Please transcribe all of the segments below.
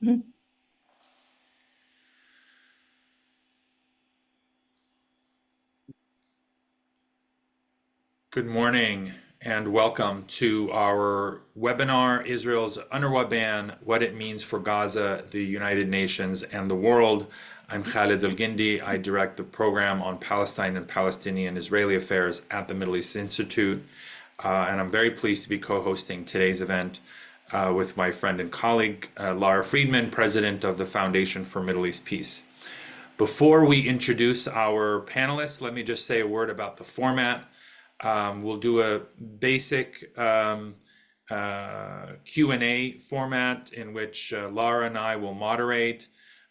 Mhm. Good morning and welcome to our webinar, Israel's UNRWA ban, What It Means for Gaza, the United Nations, and the World. I'm Khalid Al-Gindi. I direct the program on Palestine and Palestinian-Israeli affairs at the Middle East Institute. And I'm very pleased to be co-hosting today's event with my friend and colleague, Lara Friedman, president of the Foundation for Middle East Peace. Before we introduce our panelists, let me just say a word about the format. We'll do a basic Q&A format in which Lara and I will moderate.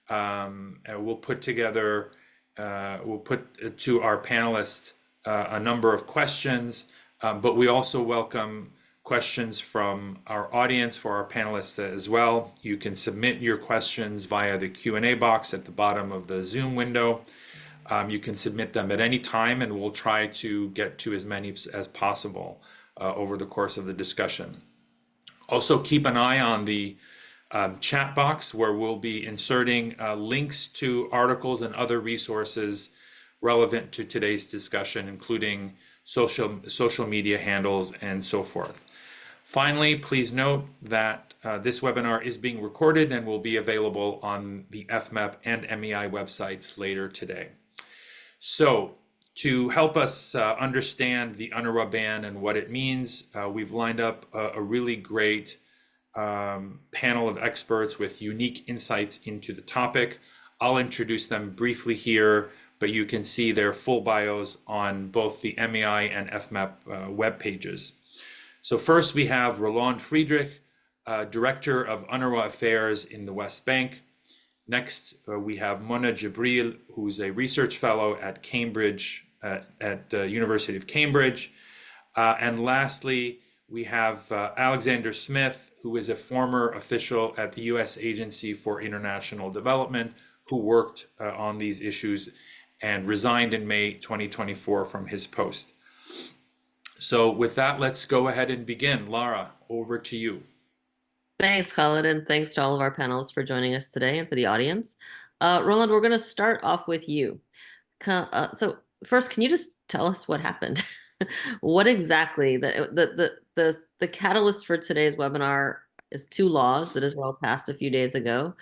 We'll put together, we'll put to our panelists a number of questions, but we also welcome questions from our audience for our panelists as well. You can submit your questions via the Q&A box at the bottom of the Zoom window. You can submit them at any time, and we'll try to get to as many as possible over the course of the discussion. Also, keep an eye on the chat box where we'll be inserting links to articles and other resources relevant to today's discussion, including social media handles and so forth. Finally, please note that this webinar is being recorded and will be available on the FMEP and MEI websites later today. So, to help us understand the UNRWA ban and what it means, we've lined up a really great panel of experts with unique insights into the topic. I'll introduce them briefly here, but you can see their full bios on both the MEI and FMEP web pages. So first we have Roland Friedrich, Director of UNRWA Affairs in the West Bank. Next, we have Mona Jebril, who's a research fellow at Cambridge, at the University of Cambridge. And lastly, we have Alexander Smith, who is a former official at the U.S. Agency for International Development, who worked on these issues and resigned in May 2024 from his post. So with that, let's go ahead and begin. Lara, over to you. Thanks, Khalid, and thanks to all of our panelists for joining us today and for the audience. Roland, we're going to start off with you. So first, can you just tell us what happened? What exactly the catalyst for today's webinar is two laws that Israel passed a few days ago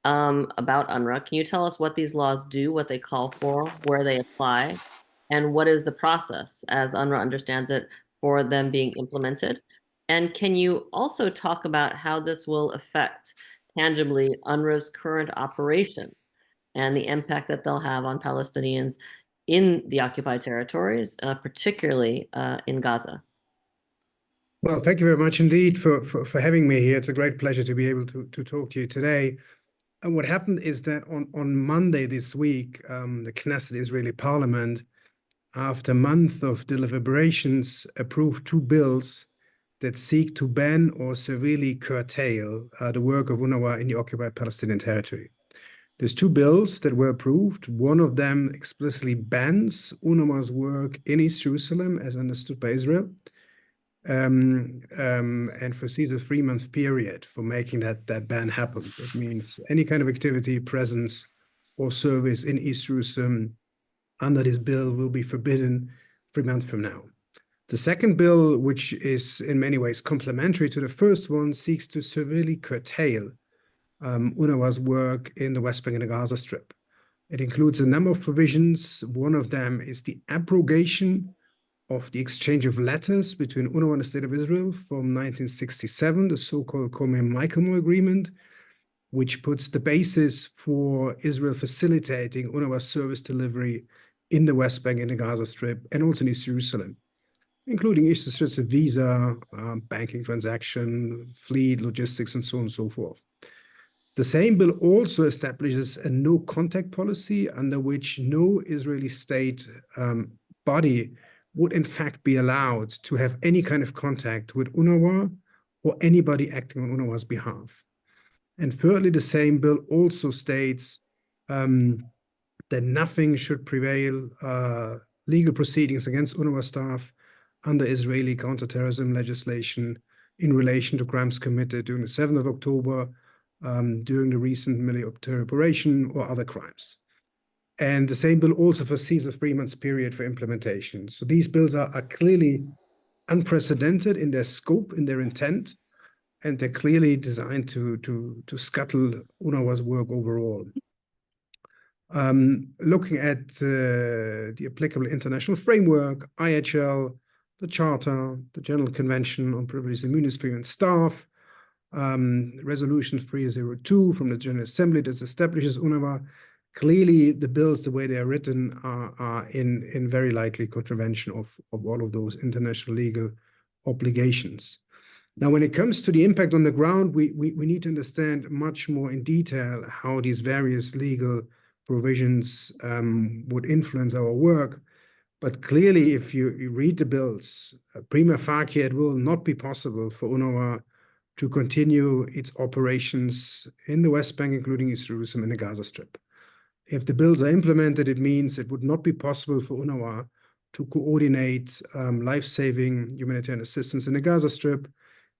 about UNRWA. Can you tell us what these laws do, what they call for, where they apply, and what is the process, as UNRWA understands it, for them being implemented? And can you also talk about how this will affect tangibly UNRWA's current operations and the impact that they'll have on Palestinians in the occupied territories, particularly in Gaza? Well, thank you very much indeed for having me here. It's a great pleasure to be able to talk to you today. And what happened is that on Monday this week, the Knesset, Israeli parliament, after a month of deliberations, approved two bills that seek to ban or severely curtail the work of UNRWA in the occupied Palestinian territory. There's two bills that were approved. One of them explicitly bans UNRWA's work in East Jerusalem, as understood by Israel, and foresees a 3-month period for making that ban happen. It means any kind of activity, presence, or service in East Jerusalem under this bill will be forbidden 3 months from now. The second bill, which is in many ways complementary to the first one, seeks to severely curtail UNRWA's work in the West Bank and the Gaza Strip. It includes a number of provisions. One of them is the abrogation of the exchange of letters between UNRWA and the State of Israel from 1967, the so-called Michael Agreement, which puts the basis for Israel facilitating UNRWA service delivery in the West Bank and the Gaza Strip, and also in East Jerusalem, including issues such as visa, banking transaction, fleet, logistics, and so on and so forth. The same bill also establishes a no-contact policy under which no Israeli state body would in fact be allowed to have any kind of contact with UNRWA or anybody acting on UNRWA's behalf. And thirdly, the same bill also states that nothing should prevail legal proceedings against UNRWA staff under Israeli counterterrorism legislation in relation to crimes committed during the 7th of October during the recent military operation or other crimes. And the same bill also foresees a 3 months period for implementation. So these bills are clearly unprecedented in their scope, in their intent, and they're clearly designed to scuttle UNRWA's work overall. Looking at the applicable international framework, IHL, the Charter, the General Convention on Privileges, Immunities, Freedom and Staff, Resolution 302 from the General Assembly that establishes UNRWA. Clearly, the bills, the way they are written, are in very likely contravention of all of those international legal obligations. Now, when it comes to the impact on the ground, we need to understand much more in detail how these various legal provisions would influence our work. But clearly, if you read the bills, prima facie, it will not be possible for UNRWA to continue its operations in the West Bank, including East Jerusalem and the Gaza Strip. If the bills are implemented, it means it would not be possible for UNRWA to coordinate life-saving humanitarian assistance in the Gaza Strip.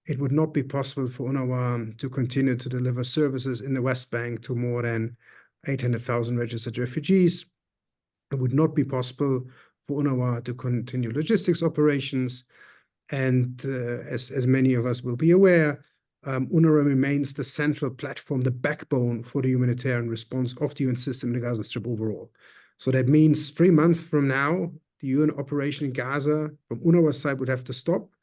It would not be possible for UNRWA to continue to deliver services in the West Bank to more than 800,000 registered refugees. It would not be possible for UNRWA to continue logistics operations. And as many of us will be aware, UNRWA remains the central platform, the backbone for the humanitarian response of the UN system in the Gaza Strip overall. So that means 3 months from now, the UN operation in Gaza from UNRWA's side would have to stop,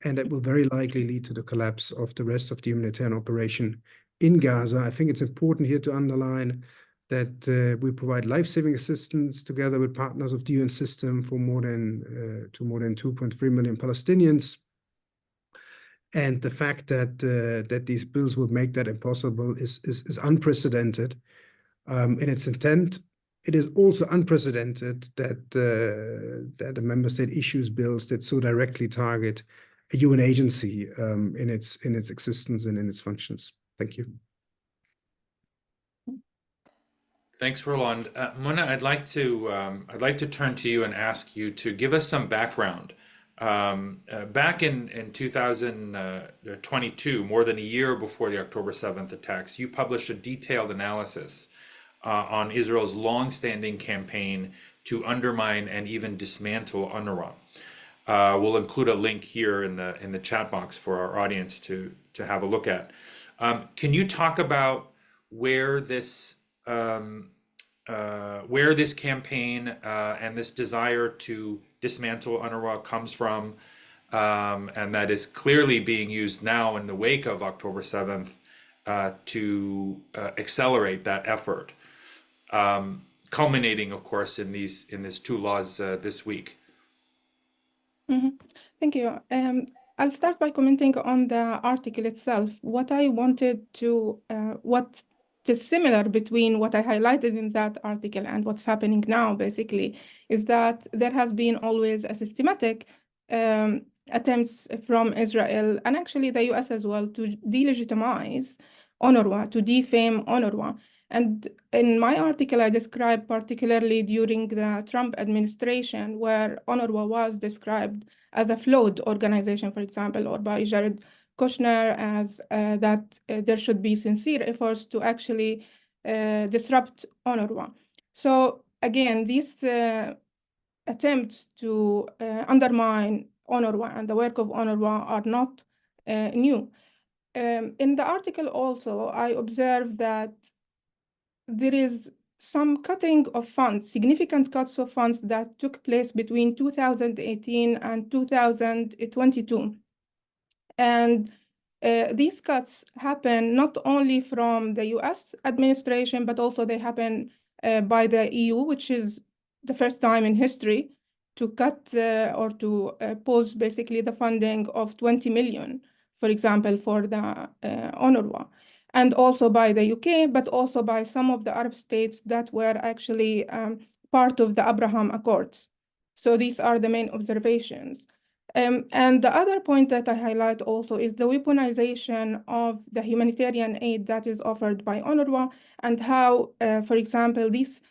and that will very likely lead to the collapse of the rest of the humanitarian operation in Gaza. I think it's important here to underline that we provide life-saving assistance together with partners of the UN system for more than 2.3 million Palestinians. And the fact that these bills would make that impossible is unprecedented in its intent. It is also unprecedented that a member state issues bills that so directly target a UN agency in its existence and in its functions. Thank you. Thanks, Roland. Mona, I'd like to turn to you and ask you to give us some background. Back in 2022, more than a year before the October 7th attacks, you published a detailed analysis on Israel's long-standing campaign to undermine and even dismantle UNRWA. We'll include a link here in the chat box for our audience to have a look at. Can you talk about where this campaign and this desire to dismantle UNRWA comes from, and that is clearly being used now in the wake of October 7th to accelerate that effort, culminating, of course, in these two laws this week. Mm-hmm. Thank you. I'll start by commenting on the article itself. What I wanted to, what is similar between what I highlighted in that article and what's happening now, basically, is that there has been always a systematic attempts from Israel and actually the US as well to delegitimize UNRWA, to defame UNRWA. And in my article, I described particularly during the Trump administration, where UNRWA was described as a flawed organization, for example, or by Jared Kushner as that there should be sincere efforts to actually disrupt UNRWA. So again, these attempts to undermine UNRWA and the work of UNRWA are not new. In the article also, I observed that there is some cutting of funds, significant cuts of funds that took place between 2018 and 2022. And these cuts happen not only from the US administration, but also they happen by the EU, which is the first time in history to cut or to pause basically the funding of 20 million, for example, for the UNRWA. And also by the UK, but also by some of the Arab states that were actually part of the Abraham Accords. So these are the main observations. And the other point that I highlight also is the weaponization of the humanitarian aid that is offered by UNRWA and how, for example, this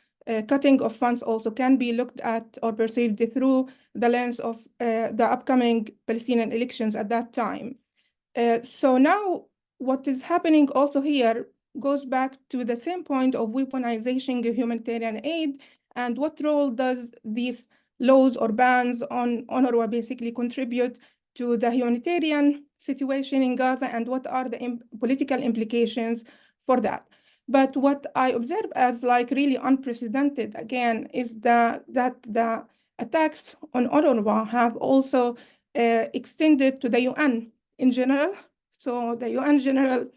cutting of funds also can be looked at or perceived through the lens of the upcoming Palestinian elections at that time. So now what is happening also here goes back to the same point of weaponization of humanitarian aid, and what role does these laws or bans on UNRWA basically contribute to the humanitarian situation in Gaza, and what are the political implications for that. But what I observe as like really unprecedented again is that the attacks on UNRWA have also extended to the UN in general. So the UN General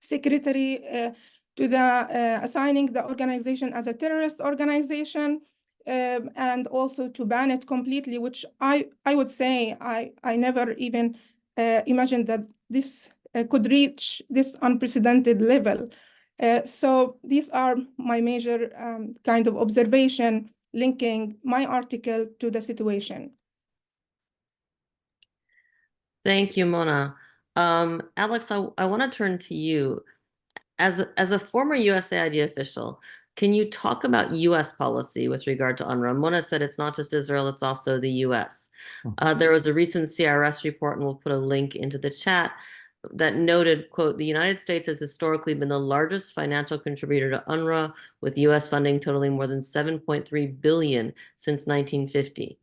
Secretary to the assigning the organization as a terrorist organization, and also to ban it completely, which I would say I never even imagined that this could reach this unprecedented level. So these are my major kind of observation linking my article to the situation. Thank you, Mona. Alex, I want to turn to you. As a former USAID official, can you talk about US policy with regard to UNRWA? Mona said it's not just Israel, it's also the US. There was a recent CRS report, and we'll put a link into the chat, that noted, quote, the United States has historically been the largest financial contributor to UNRWA, with US funding totaling more than 7.3 billion since 1950.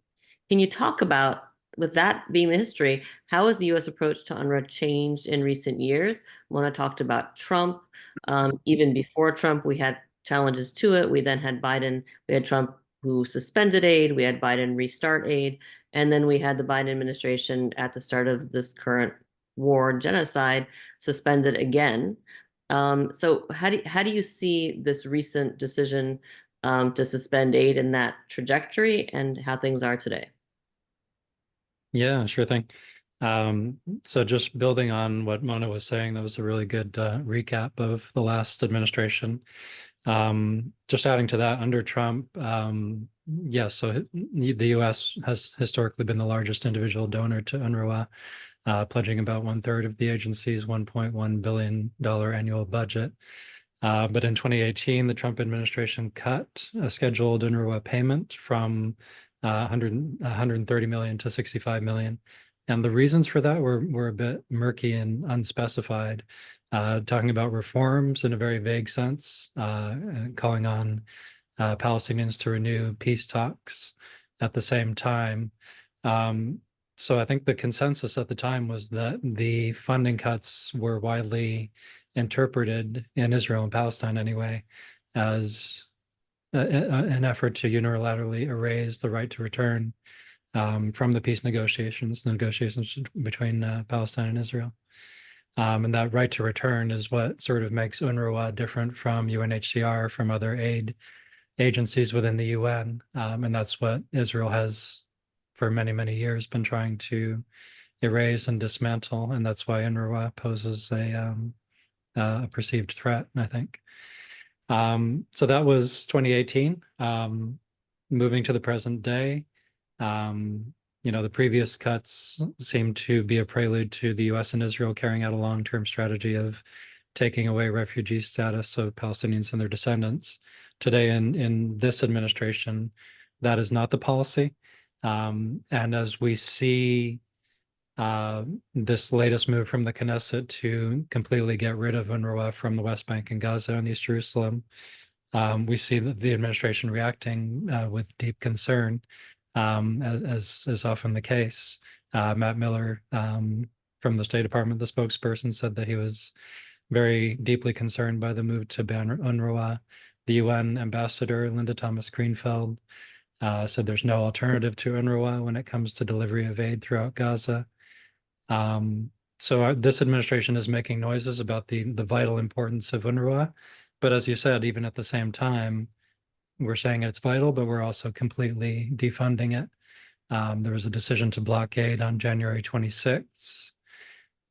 Can you talk about, with that being the history, how has the US approach to UNRWA changed in recent years? Mona talked about Trump. Even before Trump, we had challenges to it. We then had Biden, we had Trump who suspended aid, we had Biden restart aid, and then we had the Biden administration at the start of this current war and genocide suspended again. So how do you see this recent decision to suspend aid in that trajectory, and how things are today? Yeah, sure thing. So just building on what Mona was saying, that was a really good recap of the last administration. Just adding to that, under Trump, yeah, so the US has historically been the largest individual donor to UNRWA, pledging about 1/3 of the agency's $1.1 billion annual budget. But in 2018, the Trump administration cut a scheduled UNRWA payment from 130 million to 65 million. And the reasons for that were a bit murky and unspecified, talking about reforms in a very vague sense, calling on Palestinians to renew peace talks at the same time. So I think the consensus at the time was that the funding cuts were widely interpreted in Israel and Palestine anyway as an effort to unilaterally erase the right to return from the peace negotiations between Palestine and Israel. And that right to return is what sort of makes UNRWA different from UNHCR, from other aid agencies within the UN. And that's what Israel has, for many, many years, been trying to erase and dismantle. And that's why UNRWA poses a perceived threat, I think. So that was 2018. Moving to the present day, the previous cuts seem to be a prelude to the US and Israel carrying out a long-term strategy of taking away refugee status of Palestinians and their descendants. Today, in this administration, that is not the policy. And as we see this latest move from the Knesset to completely get rid of UNRWA from the West Bank and Gaza and East Jerusalem, we see the administration reacting with deep concern, as is often the case. Matt Miller from the State Department, the spokesperson, said that he was very deeply concerned by the move to ban UNRWA. The UN ambassador, Linda Thomas-Greenfield, said there's no alternative to UNRWA when it comes to delivery of aid throughout Gaza. So this administration is making noises about the vital importance of UNRWA. But as you said, even at the same time, we're saying it's vital, but we're also completely defunding it. There was a decision to blockade on January 26th.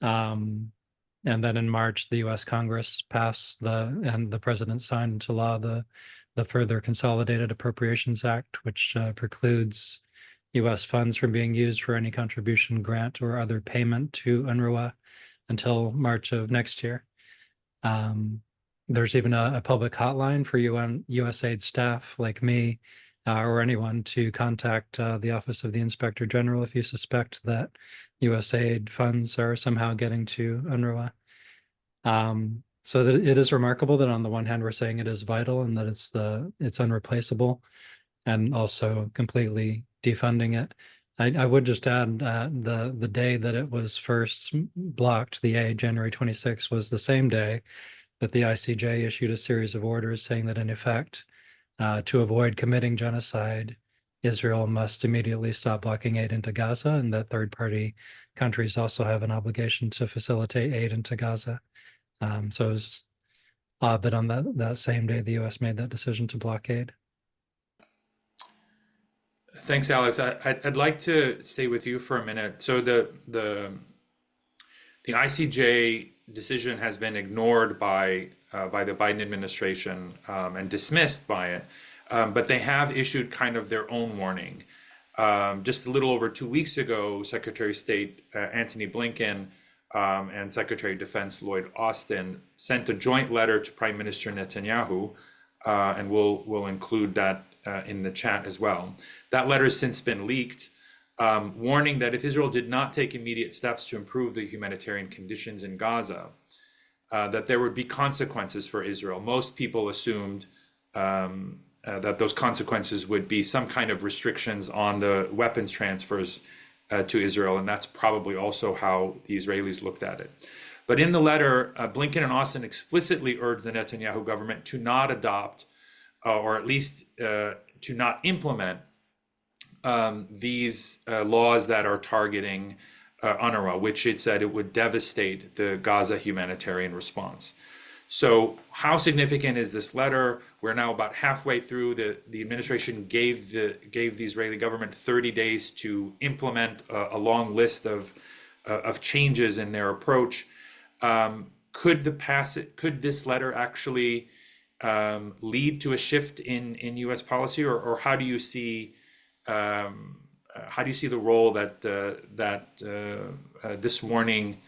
And then in March, the US Congress passed and the president signed into law the further Consolidated Appropriations Act, which precludes US funds from being used for any contribution, grant, or other payment to UNRWA until March of next year. There's even a public hotline for USAID staff like me or anyone to contact the Office of the Inspector General if you suspect that USAID funds are somehow getting to UNRWA. So that it is remarkable that on the one hand we're saying it is vital and that it's unreplaceable, and also completely defunding it. I would just add the day that it was first blocked, the aid, January 26th, was the same day that the ICJ issued a series of orders saying that in effect, to avoid committing genocide, Israel must immediately stop blocking aid into Gaza, and that third-party countries also have an obligation to facilitate aid into Gaza. So it was odd that on that same day the U.S. made that decision to blockade. Thanks, Alex. I'd like to stay with you for a minute. So the ICJ decision has been ignored by the Biden administration and dismissed by it, but they have issued kind of their own warning. Just a little over 2 weeks ago, Secretary of State Antony Blinken and Secretary of Defense Lloyd Austin sent a joint letter to Prime Minister Netanyahu, and we'll include that in the chat as well. That letter has since been leaked, warning that if Israel did not take immediate steps to improve the humanitarian conditions in Gaza, that there would be consequences for Israel. Most people assumed that those consequences would be some kind of restrictions on the weapons transfers to Israel, and that's probably also how the Israelis looked at it. But in the letter, Blinken and Austin explicitly urged the Netanyahu government to not adopt, or at least to not implement these laws that are targeting UNRWA, which it said it would devastate the Gaza humanitarian response. So how significant is this letter? We're now about halfway through. The administration gave the Israeli government 30 days to implement a long list of changes in their approach. Could this letter actually lead to a shift in U.S. policy, or how do you see the role that this warning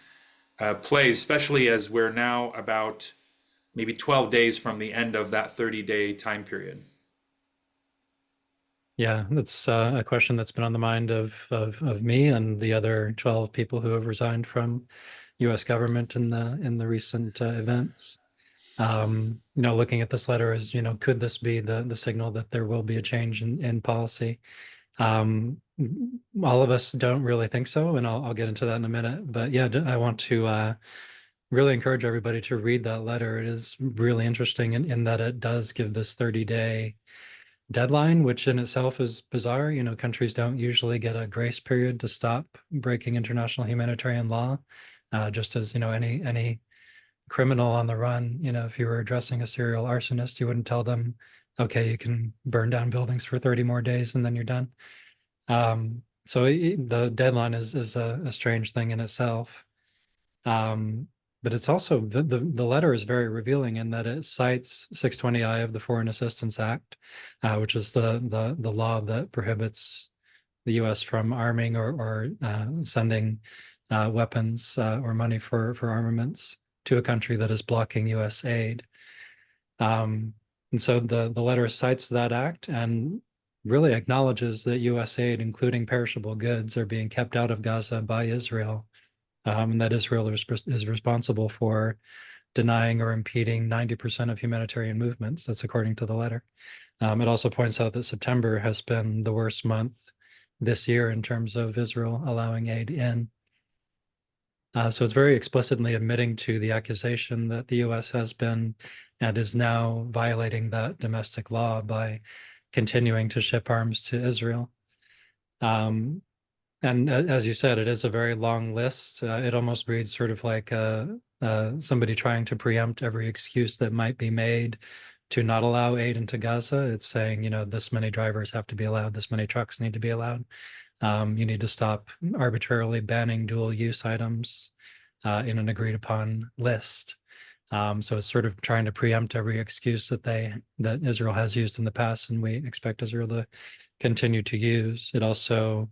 plays, especially as we're now about maybe 12 days from the end of that 30-day time period? Yeah, that's a question that's been on the mind of me and the other 12 people who have resigned from U.S. government in the recent events. Looking at this letter as, could this be the signal that there will be a change in policy? All of us don't really think so, and I'll get into that in a minute. But yeah, I want to really encourage everybody to read that letter. It is really interesting in that it does give this 30-day deadline, which in itself is bizarre. Countries don't usually get a grace period to stop breaking international humanitarian law. Just as, any criminal on the run, if you were addressing a serial arsonist, you wouldn't tell them, okay, you can burn down buildings for 30 more days and then you're done. So the deadline is a strange thing in itself. But it's also, the letter is very revealing in that it cites 620I of the Foreign Assistance Act, which is the law that prohibits the U.S. from arming or sending weapons or money for armaments to a country that is blocking U.S. aid. And so the letter cites that act and really acknowledges that U.S. aid, including perishable goods, are being kept out of Gaza by Israel, and that Israel is responsible for denying or impeding 90% of humanitarian movements. That's according to the letter. It also points out that September has been the worst month this year in terms of Israel allowing aid in. So it's very explicitly admitting to the accusation that the U.S. has been and is now violating that domestic law by continuing to ship arms to Israel. And as you said, it is a very long list. It almost reads sort of like somebody trying to preempt every excuse that might be made to not allow aid into Gaza. It's saying, this many drivers have to be allowed, this many trucks need to be allowed. You need to stop arbitrarily banning dual use items in an agreed upon list. So it's sort of trying to preempt every excuse that Israel has used in the past, and we expect Israel to continue to use. It also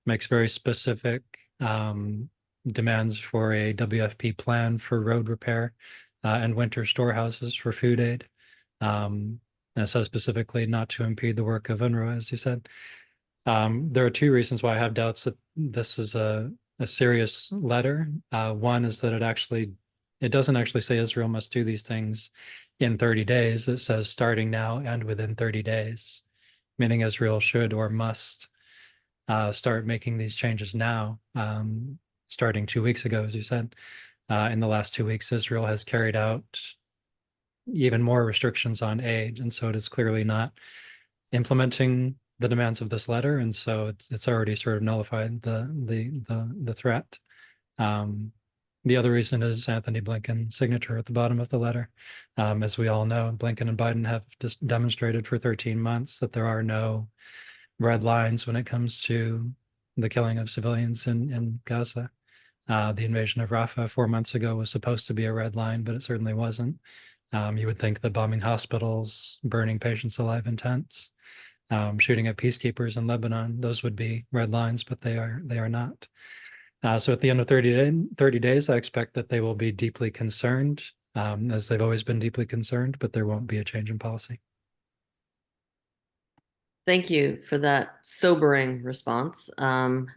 makes very specific demands for a WFP plan for road repair and winter storehouses for food aid. And it says specifically not to impede the work of UNRWA, as you said. There are two reasons why I have doubts that this is a serious letter. One is that it actually It doesn't actually say Israel must do these things in 30 days. It says starting now and within 30 days, meaning Israel should or must start making these changes now, starting 2 weeks ago, as you said. In the last 2 weeks, Israel has carried out even more restrictions on aid, and so it is clearly not implementing the demands of this letter, and so it's already sort of nullified the threat. The other reason is Anthony Blinken's signature at the bottom of the letter. As we all know, Blinken and Biden have just demonstrated for 13 months that there are no red lines when it comes to the killing of civilians in Gaza. The invasion of Rafah 4 months ago was supposed to be a red line, but it certainly wasn't. You would think that bombing hospitals, burning patients alive in tents, shooting at peacekeepers in Lebanon, those would be red lines, but they are not. So at the end of 30 days, I expect that they will be deeply concerned, as they've always been deeply concerned, but there won't be a change in policy. Thank you for that sobering response. Roland,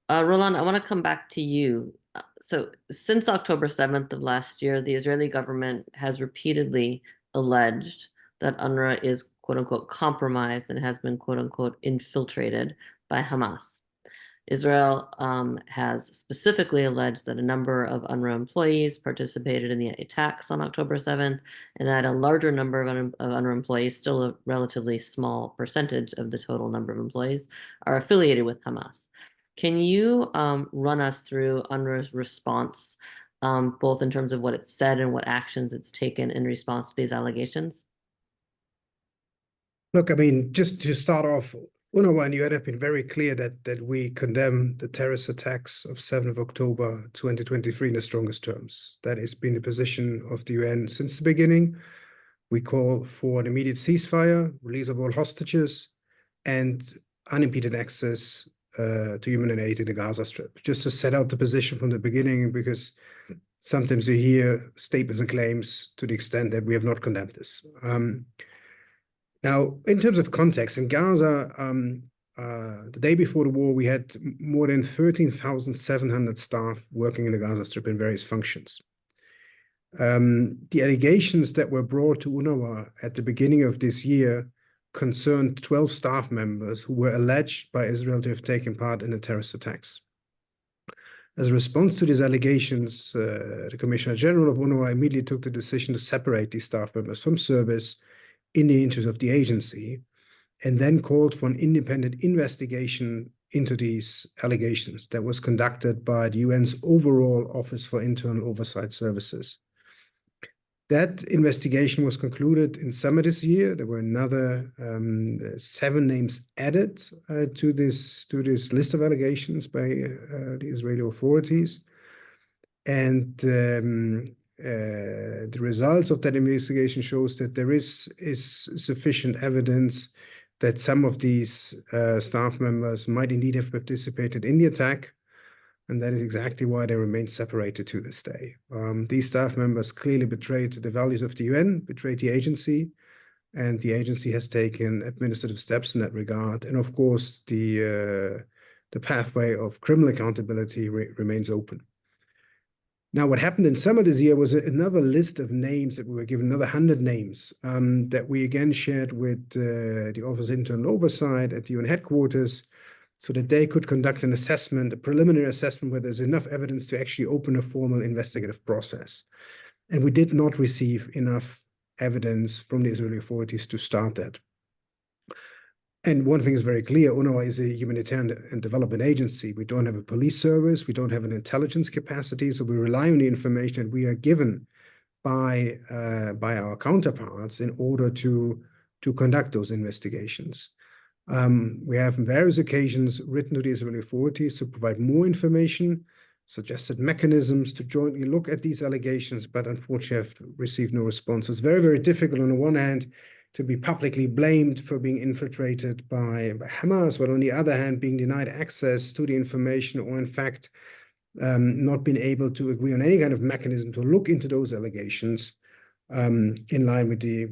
I want to come back to you. So since October 7th of last year, the Israeli government has repeatedly alleged that UNRWA is quote unquote compromised and has been quote unquote infiltrated by Hamas. Israel has specifically alleged that a number of UNRWA employees participated in the attacks on October 7th, and that a larger number of UNRWA employees, still a relatively small percentage of the total number of employees, are affiliated with Hamas. Can you run us through UNRWA's response, both in terms of what it said and what actions it's taken in response to these allegations? Look, I mean, just to start off, UNRWA and UN have been very clear that we condemn the terrorist attacks of 7th of October 2023 in the strongest terms. That has been the position of the UN since the beginning. We call for an immediate ceasefire, release of all hostages, and unimpeded access to human aid in the Gaza Strip. Just to set out the position from the beginning, because sometimes you hear statements and claims to the extent that we have not condemned this. Now, in terms of context, in Gaza, the day before the war, we had more than 13,700 staff working in the Gaza Strip in various functions. The allegations that were brought to UNRWA at the beginning of this year concerned 12 staff members who were alleged by Israel to have taken part in the terrorist attacks. As a response to these allegations, the Commissioner General of UNRWA immediately took the decision to separate these staff members from service in the interest of the agency, and then called for an independent investigation into these allegations that was conducted by the UN's overall Office for Internal Oversight Services. That investigation was concluded in summer this year. There were another 7 names added to this list of allegations by the Israeli authorities. And the results of that investigation shows that there is sufficient evidence that some of these staff members might indeed have participated in the attack, and that is exactly why they remain separated to this day. These staff members clearly betrayed the values of the UN, betrayed the agency, and the agency has taken administrative steps in that regard. And of course, the pathway of criminal accountability remains open. Now, what happened in summer this year was another list of names that we were given, another 100 names that we again shared with the Office of Internal Oversight at the UN headquarters so that they could conduct an assessment, a preliminary assessment, where there's enough evidence to actually open a formal investigative process. And we did not receive enough evidence from the Israeli authorities to start that. And one thing is very clear, UNRWA is a humanitarian and development agency. We don't have a police service, we don't have an intelligence capacity, so we rely on the information that we are given by our counterparts in order to conduct those investigations. We have on various occasions written to the Israeli authorities to provide more information, suggested mechanisms to jointly look at these allegations, but unfortunately have received no response. It's very, very difficult on the one hand to be publicly blamed for being infiltrated by Hamas, but on the other hand, being denied access to the information, or in fact, not being able to agree on any kind of mechanism to look into those allegations in line with the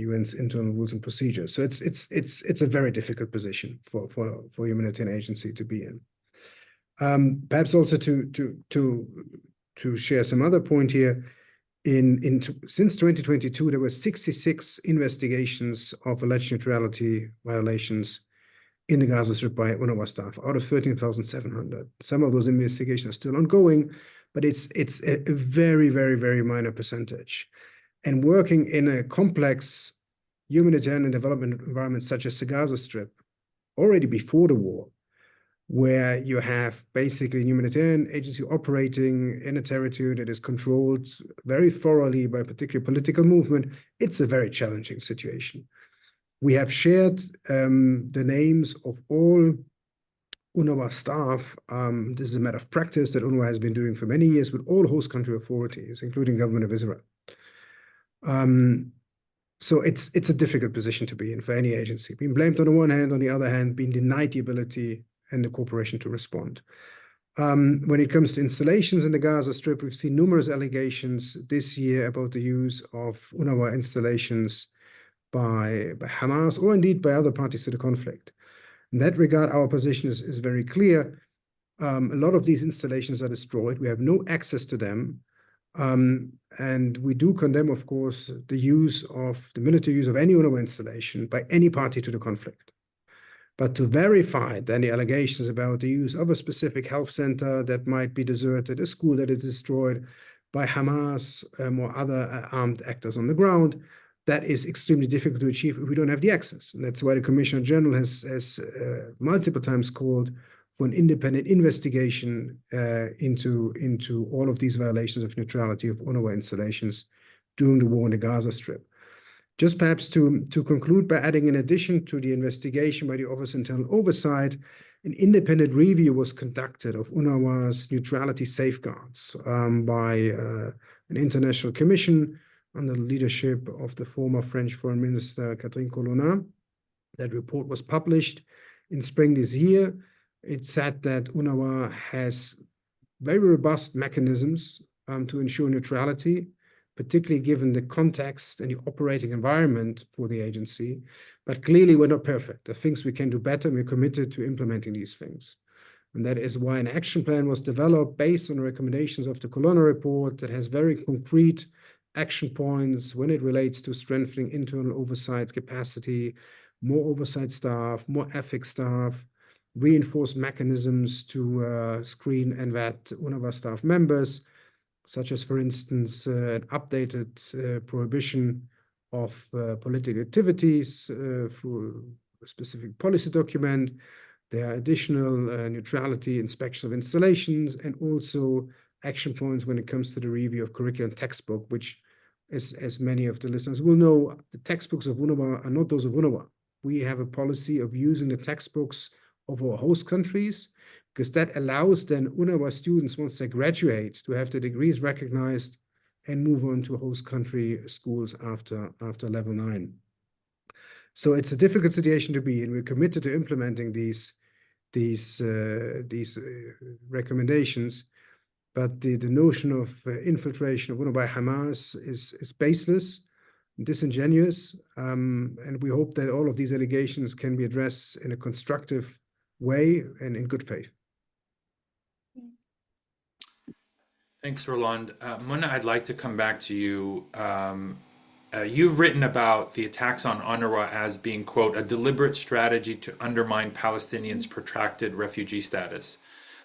UN's internal rules and procedures. So it's a very difficult position for a humanitarian agency to be in. Perhaps also to to share some other point here, since 2022, there were 66 investigations of alleged neutrality violations in the Gaza Strip by UNRWA staff out of 13,700. Some of those investigations are still ongoing, but it's a very, very, very minor percentage. And working in a complex humanitarian and development environment such as the Gaza Strip, already before the war, where you have basically a humanitarian agency operating in a territory that is controlled very thoroughly by a particular political movement, it's a very challenging situation. We have shared the names of all UNRWA staff. This is a matter of practice that UNRWA has been doing for many years with all host country authorities, including the government of Israel. So it's a difficult position to be in for any agency. Being blamed on the one hand, on the other hand, being denied the ability and the cooperation to respond. When it comes to installations in the Gaza Strip, we've seen numerous allegations this year about the use of UNRWA installations by Hamas or indeed by other parties to the conflict. In that regard, our position is very clear. A lot of these installations are destroyed. We have no access to them. And we do condemn, of course, the military use of any UNRWA installation by any party to the conflict. But to verify any allegations about the use of a specific health center that might be deserted, a school that is destroyed by Hamas or other armed actors on the ground, that is extremely difficult to achieve if we don't have the access. And that's why the Commissioner General has multiple times called for an independent investigation into all of these violations of neutrality of UNRWA installations during the war in the Gaza Strip. Just perhaps to conclude by adding, in addition to the investigation by the Office of Internal Oversight, an independent review was conducted of UNRWA's neutrality safeguards by an international commission under the leadership of the former French Foreign Minister Catherine Colonna. That report was published in spring this year. It said that UNRWA has very robust mechanisms to ensure neutrality, particularly given the context and the operating environment for the agency. But clearly, we're not perfect. There are things we can do better, and we're committed to implementing these things. And that is why an action plan was developed based on the recommendations of the Colonna report that has very concrete action points when it relates to strengthening internal oversight capacity, more oversight staff, more ethics staff, reinforced mechanisms to screen and vet UNRWA staff members, such as, for instance, an updated prohibition of political activities through a specific policy document. There are additional neutrality inspection of installations, and also action points when it comes to the review of curriculum textbook, which, as many of the listeners will know, the textbooks of UNRWA are not those of UNRWA. We have a policy of using the textbooks of our host countries, because that allows then UNRWA students, once they graduate, to have the degrees recognized and move on to host country schools after level 9. So it's a difficult situation to be in. We're committed to implementing these recommendations, but the notion of infiltration of UNRWA by Hamas is baseless, disingenuous, and we hope that all of these allegations can be addressed in a constructive way and in good faith. Thanks, Roland. Mona, I'd like to come back to you. You've written about the attacks on UNRWA as being, quote, a deliberate strategy to undermine Palestinians' protracted refugee status.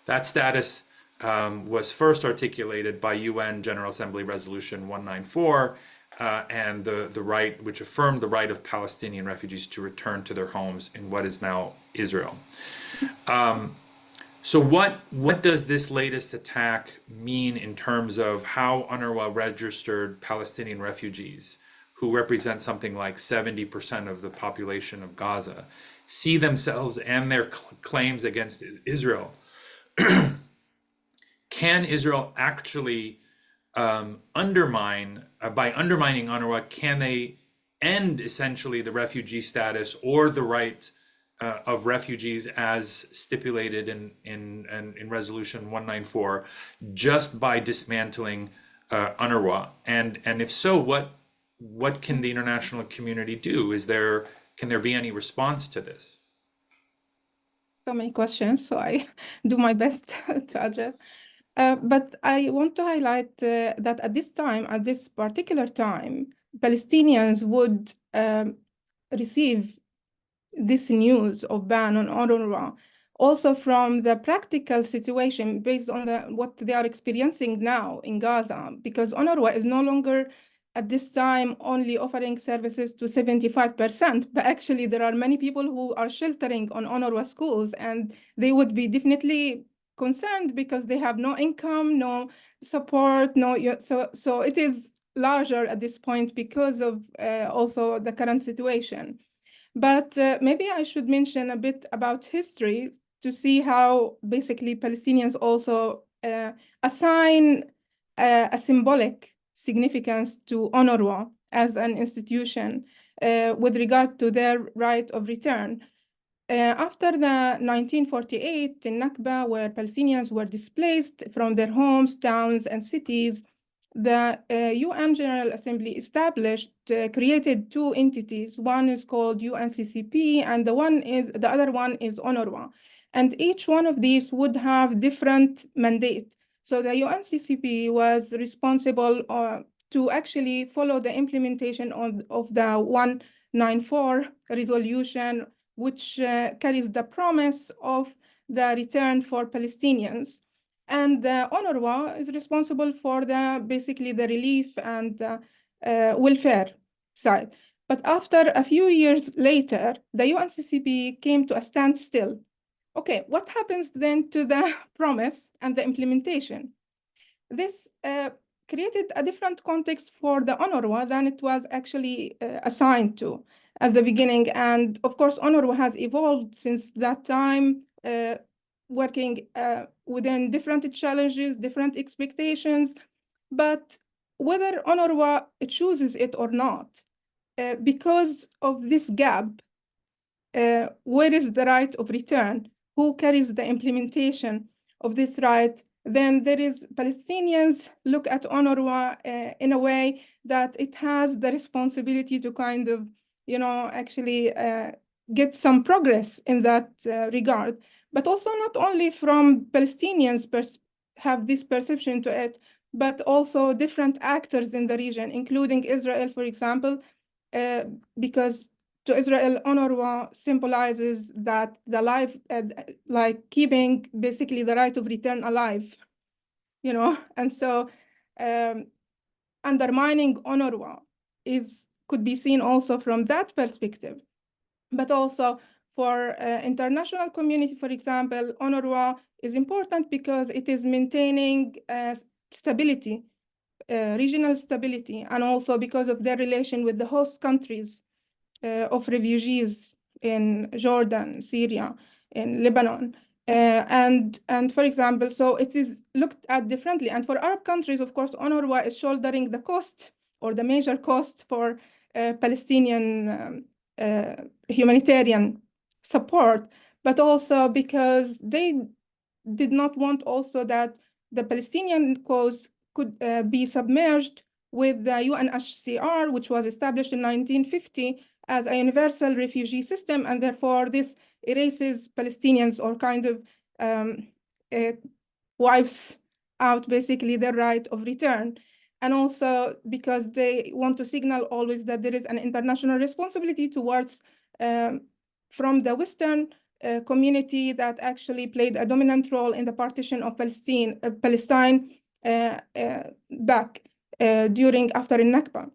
That status was first articulated by UN General Assembly Resolution 194 and the right, which affirmed the right of Palestinian refugees to return to their homes in what is now Israel. So what does this latest attack mean in terms of how UNRWA registered Palestinian refugees, who represent something like 70% of the population of Gaza, see themselves and their claims against Israel? Can Israel actually undermine, by undermining UNRWA, can they end essentially the refugee status or the right of refugees as stipulated in Resolution 194 just by dismantling UNRWA? And if so, what can the international community do? Can there be any response to this? So many questions, so I do my best to address. But I want to highlight that at this particular time, Palestinians would receive this news of ban on UNRWA also from the practical situation based on what they are experiencing now in Gaza, because UNRWA is no longer at this time only offering services to 75%, but actually there are many people who are sheltering on UNRWA schools, and they would be definitely concerned because they have no income, no support, so it is larger at this point because of also the current situation. But maybe I should mention a bit about history to see how basically Palestinians also assign a symbolic significance to UNRWA as an institution with regard to their right of return. After the 1948 in Nakba, where Palestinians were displaced from their homes, towns, and cities, the UN General Assembly established, created two entities. One is called UNCCP, and the other one is UNRWA. And each one of these would have different mandate. So the UNCCP was responsible to actually follow the implementation of the 194 resolution, which carries the promise of the return for Palestinians. And the UNRWA is responsible for basically the relief and welfare side. But after a few years later, the UNCCP came to a standstill. Okay, what happens then to the promise and the implementation? This created a different context for the UNRWA than it was actually assigned to at the beginning. And of course, UNRWA has evolved since that time, working within different challenges, different expectations. But whether UNRWA chooses it or not, because of this gap, where is the right of return? Who carries the implementation of this right? Then there is Palestinians look at UNRWA in a way that it has the responsibility to kind of, actually get some progress in that regard. But also not only from Palestinians have this perception to it, but also different actors in the region, including Israel, for example, because to Israel, UNRWA symbolizes that the life, like keeping basically the right of return alive, and so undermining UNRWA could be seen also from that perspective. But also for international community, for example, UNRWA is important because it is maintaining stability, regional stability, and also because of their relation with the host countries of refugees in Jordan, Syria, in Lebanon. And for example, so it is looked at differently. And for Arab countries, of course, UNRWA is shouldering the cost or the major cost for Palestinian humanitarian support, but also because they did not want also that the Palestinian cause could be submerged with the UNHCR, which was established in 1950 as a universal refugee system, and therefore this erases Palestinians or kind of wipes out basically their right of return. And also because they want to signal always that there is an international responsibility towards from the Western community that actually played a dominant role in the partition of Palestine back after Nakba.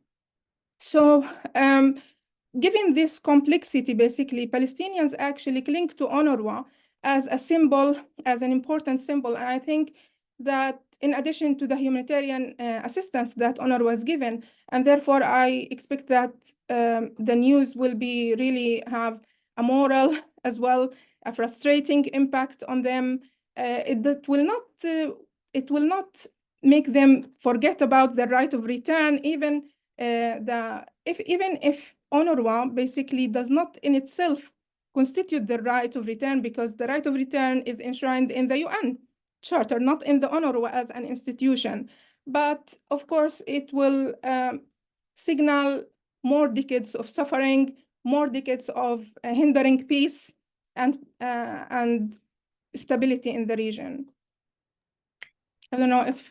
So given this complexity, basically, Palestinians actually cling to UNRWA as a symbol, as an important symbol. And I think that in addition to the humanitarian assistance that UNRWA is given, and therefore I expect that the news will really have a moral as well, a frustrating impact on them. It will not make them forget about the right of return, even if UNRWA basically does not in itself constitute the right of return, because the right of return is enshrined in the UN Charter, not in the UNRWA as an institution. But of course, it will signal more decades of suffering, more decades of hindering peace and stability in the region. I don't know if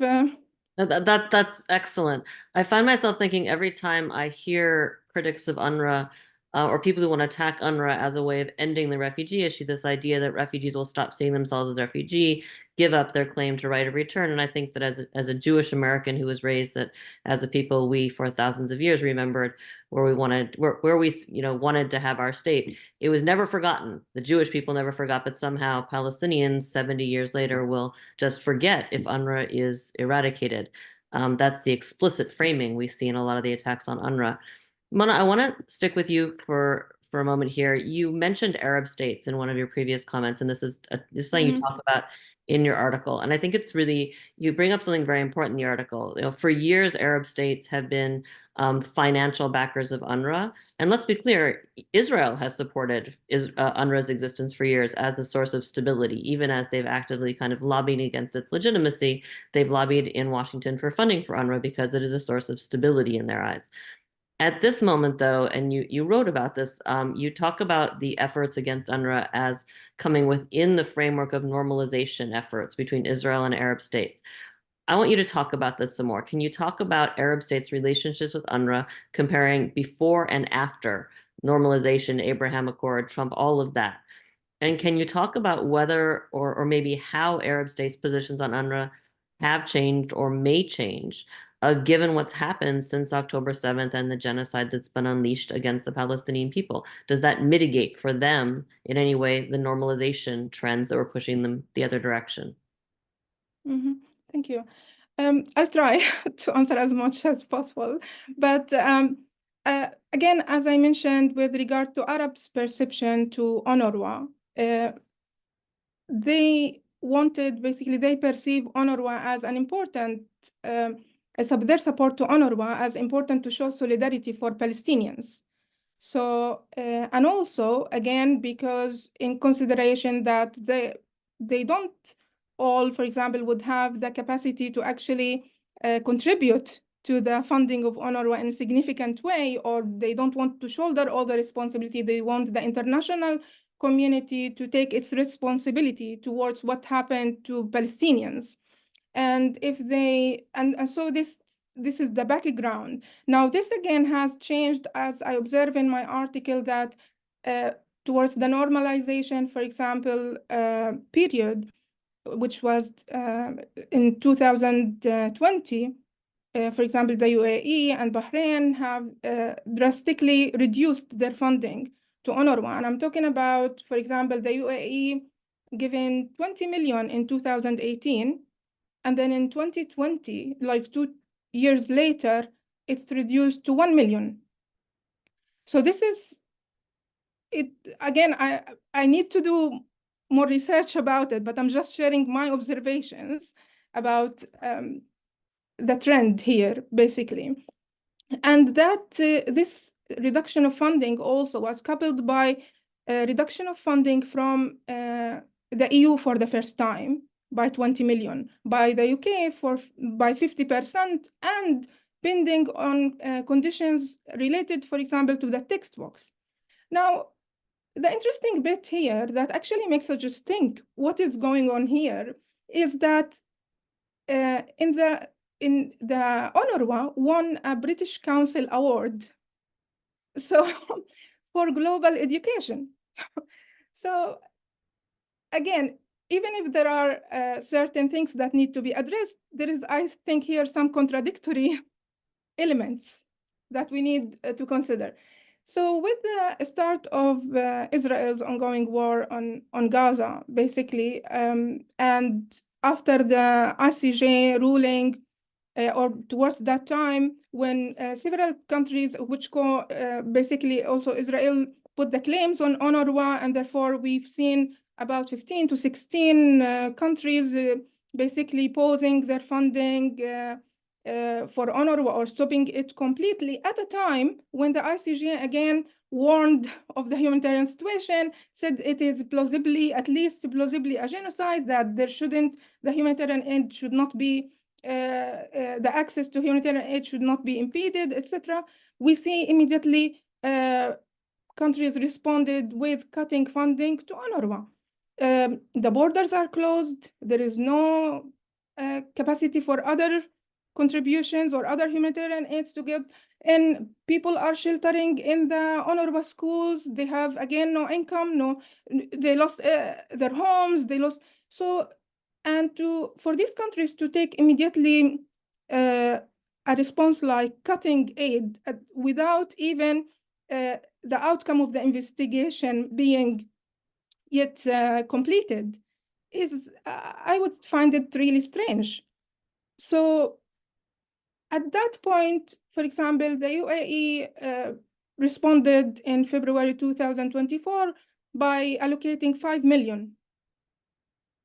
That's excellent. I find myself thinking every time I hear critics of UNRWA or people who want to attack UNRWA as a way of ending the refugee issue, this idea that refugees will stop seeing themselves as refugee, give up their claim to right of return. And I think that as a Jewish American who was raised that as a people, we for thousands of years remembered where we wanted to have our state. It was never forgotten. The Jewish people never forgot, but somehow Palestinians 70 years later will just forget if UNRWA is eradicated. That's the explicit framing we see in a lot of the attacks on UNRWA. Mona, I want to stick with you for a moment here. You mentioned Arab states in one of your previous comments, and this is something you talk about in your article. And I think it's really, you bring up something very important in the article. You know, for years, Arab states have been financial backers of UNRWA. And let's be clear, Israel has supported UNRWA's existence for years as a source of stability, even as they've actively kind of lobbied against its legitimacy. They've lobbied in Washington for funding for UNRWA because it is a source of stability in their eyes. At this moment, though, and you wrote about this, you talk about the efforts against UNRWA as coming within the framework of normalization efforts between Israel and Arab states. I want you to talk about this some more. Can you talk about Arab states' relationships with UNRWA, comparing before and after normalization, Abraham Accord, Trump, all of that? And can you talk about whether or maybe how Arab states' positions on UNRWA have changed or may change, given what's happened since October 7th and the genocide that's been unleashed against the Palestinian people? Does that mitigate for them in any way the normalization trends that were pushing them the other direction? Thank you. I'll try to answer as much as possible. But again, as I mentioned, with regard to Arabs' perception to UNRWA, they perceive UNRWA as an important, their support to UNRWA as important to show solidarity for Palestinians. So, and also, again, because in consideration that they don't all, for example, would have the capacity to actually contribute to the funding of UNRWA in a significant way, or they don't want to shoulder all the responsibility. They want the international community to take its responsibility towards what happened to Palestinians. And if they, and so this is the background. Now, this again has changed, as I observe in my article, that towards the normalization, for example, period, which was in 2020, for example, the UAE and Bahrain have drastically reduced their funding to UNRWA. And I'm talking about, for example, the UAE given 20 million in 2018, and then in 2020, like 2 years later, it's reduced to 1 million. So this is it. Again, I need to do more research about it, but I'm just sharing my observations about the trend here, basically. And that this reduction of funding also was coupled by a reduction of funding from the EU for the first time by 20 million, by the UK by 50%, and depending on conditions related, for example, to the textbooks. Now, the interesting bit here that actually makes us just think what is going on here is that in the UNRWA won a British Council award, so for global education. So again, even if there are certain things that need to be addressed, there is, I think, here some contradictory elements that we need to consider. So with the start of Israel's ongoing war on Gaza, basically, and after the ICJ ruling, or towards that time, when several countries, which basically also Israel put the claims on UNRWA, and therefore we've seen about 15 to 16 countries basically pausing their funding for UNRWA or stopping it completely at a time when the ICJ again warned of the humanitarian situation, said it is at least plausibly a genocide, that the humanitarian aid should not be, the access to humanitarian aid should not be impeded, etc. We see immediately countries responded with cutting funding to UNRWA. The borders are closed. There is no capacity for other contributions or other humanitarian aids to get. And people are sheltering in the UNRWA schools. They have, again, no income, they lost their homes, they lost. So, and for these countries to take immediately a response like cutting aid without even the outcome of the investigation being yet completed is, I would find it really strange. So at that point, for example, the UAE responded in February 2024 by allocating 5 million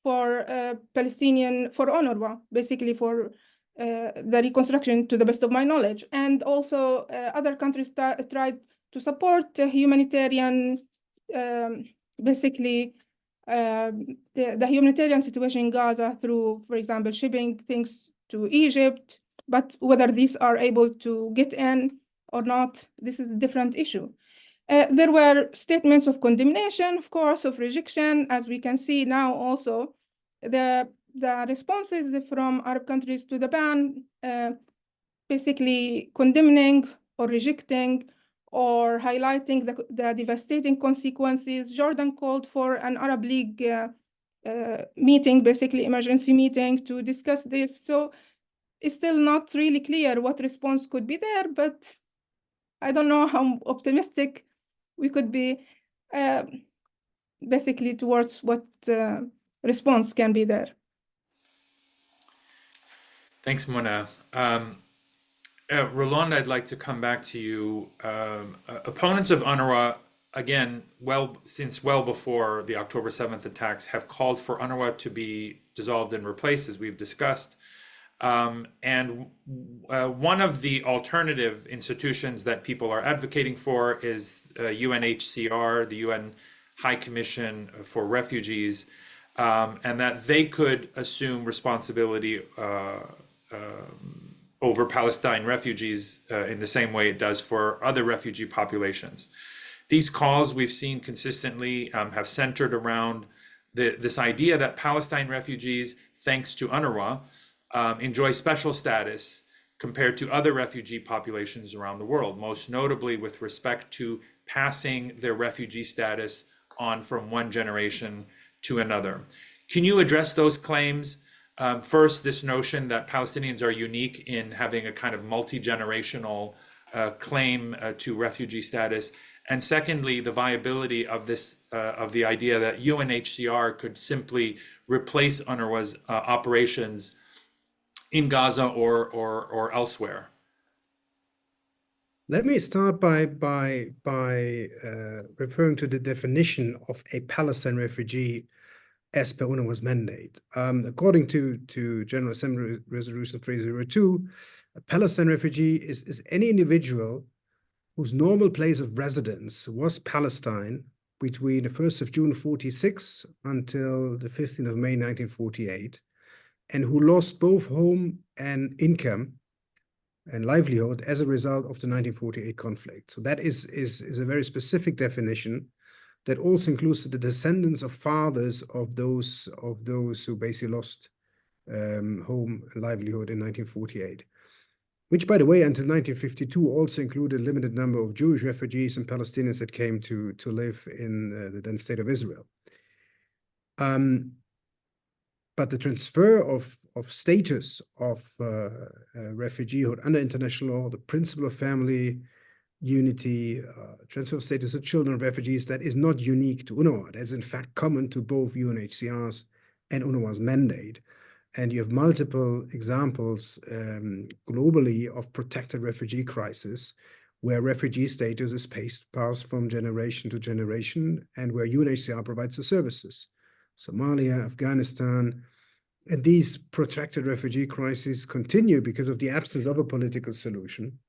for Palestinian, for UNRWA, basically for the reconstruction, to the best of my knowledge. And also other countries tried to support humanitarian, basically the humanitarian situation in Gaza through, for example, shipping things to Egypt. But whether these are able to get in or not, this is a different issue. There were statements of condemnation, of course, of rejection, as we can see now also. The responses from Arab countries to the ban, basically condemning or rejecting or highlighting the devastating consequences. Jordan called for an Arab League meeting, basically emergency meeting, to discuss this. So it's still not really clear what response could be there, but I don't know how optimistic we could be basically towards what response can be there. Thanks, Mona. Roland, I'd like to come back to you. Opponents of UNRWA, again, since well before the October 7th attacks, have called for UNRWA to be dissolved and replaced, as we've discussed. And one of the alternative institutions that people are advocating for is UNHCR, the UN High Commission for Refugees, and that they could assume responsibility over Palestine refugees in the same way it does for other refugee populations. These calls we've seen consistently have centered around this idea that Palestine refugees, thanks to UNRWA, enjoy special status compared to other refugee populations around the world, most notably with respect to passing their refugee status on from one generation to another. Can you address those claims? First, this notion that Palestinians are unique in having a kind of multi-generational claim to refugee status, and secondly, the viability of this of the idea that UNHCR could simply replace UNRWA's operations in Gaza or elsewhere. Let me start by referring to the definition of a Palestine refugee as per UNRWA's mandate. According to General Assembly Resolution 302, a Palestine refugee is any individual whose normal place of residence was Palestine between the 1st of June 46 until the 15th of May 1948, and who lost both home and income and livelihood as a result of the 1948 conflict. So that is a very specific definition that also includes the descendants of fathers of those who basically lost home and livelihood in 1948, which, by the way, until 1952 also included a limited number of Jewish refugees and Palestinians that came to live in the then state of Israel. But the transfer of status of refugeehood under international law, the principle of family unity, transfer of status of children of refugees, that is not unique to UNRWA. That is in fact common to both UNHCR's and UNRWA's mandate. And you have multiple examples globally of protected refugee crisis, where refugee status is passed from generation to generation, and where UNHCR provides the services. Somalia, Afghanistan, and these protracted refugee crises continue because of the absence of a political solution.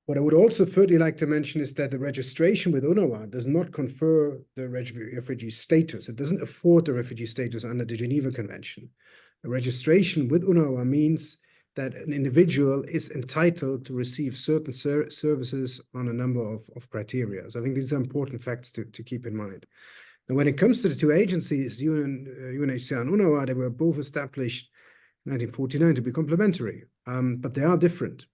What I would also thirdly like to mention is that the registration with UNRWA does not confer the refugee status. It doesn't afford the refugee status under the Geneva Convention. The registration with UNRWA means that an individual is entitled to receive certain services on a number of criteria. So I think these are important facts to keep in mind. Now, when it comes to the two agencies, UNHCR and UNRWA, they were both established 1949 to be complementary, but they are different.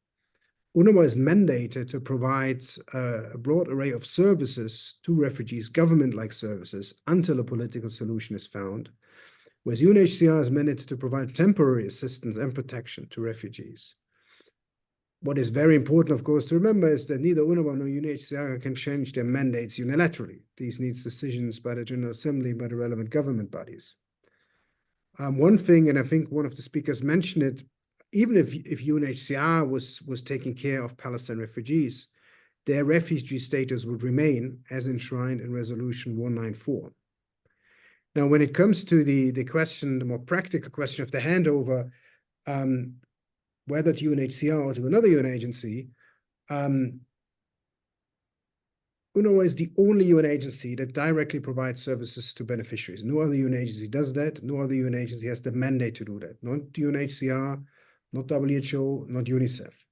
UNRWA is mandated to provide a broad array of services to refugees, government-like services, until a political solution is found, whereas UNHCR is mandated to provide temporary assistance and protection to refugees. What is very important, of course, to remember is that neither UNRWA nor UNHCR can change their mandates unilaterally. These need decisions by the General Assembly, by the relevant government bodies. One thing, and I think one of the speakers mentioned it, even if UNHCR was taking care of Palestinian refugees, their refugee status would remain as enshrined in Resolution 194. Now, when it comes to the question, the more practical question of the handover, whether to UNHCR or to another UN agency, UNRWA is the only UN agency that directly provides services to beneficiaries. No other UN agency does that. No other UN agency has the mandate to do that. Not UNHCR, not WHO, not UNICEF.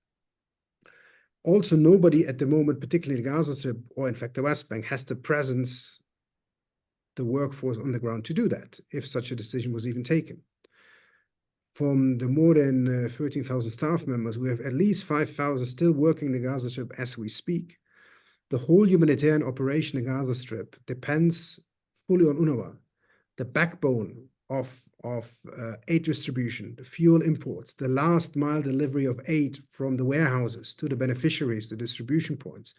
Also, nobody at the moment, particularly the Gaza Strip or in fact the West Bank, has the presence, the workforce on the ground to do that, if such a decision was even taken. From the more than 13,000 staff members, we have at least 5,000 still working in the Gaza Strip as we speak. The whole humanitarian operation in Gaza Strip depends fully on UNRWA. The backbone of aid distribution, the fuel imports, the last mile delivery of aid from the warehouses to the beneficiaries, the distribution points,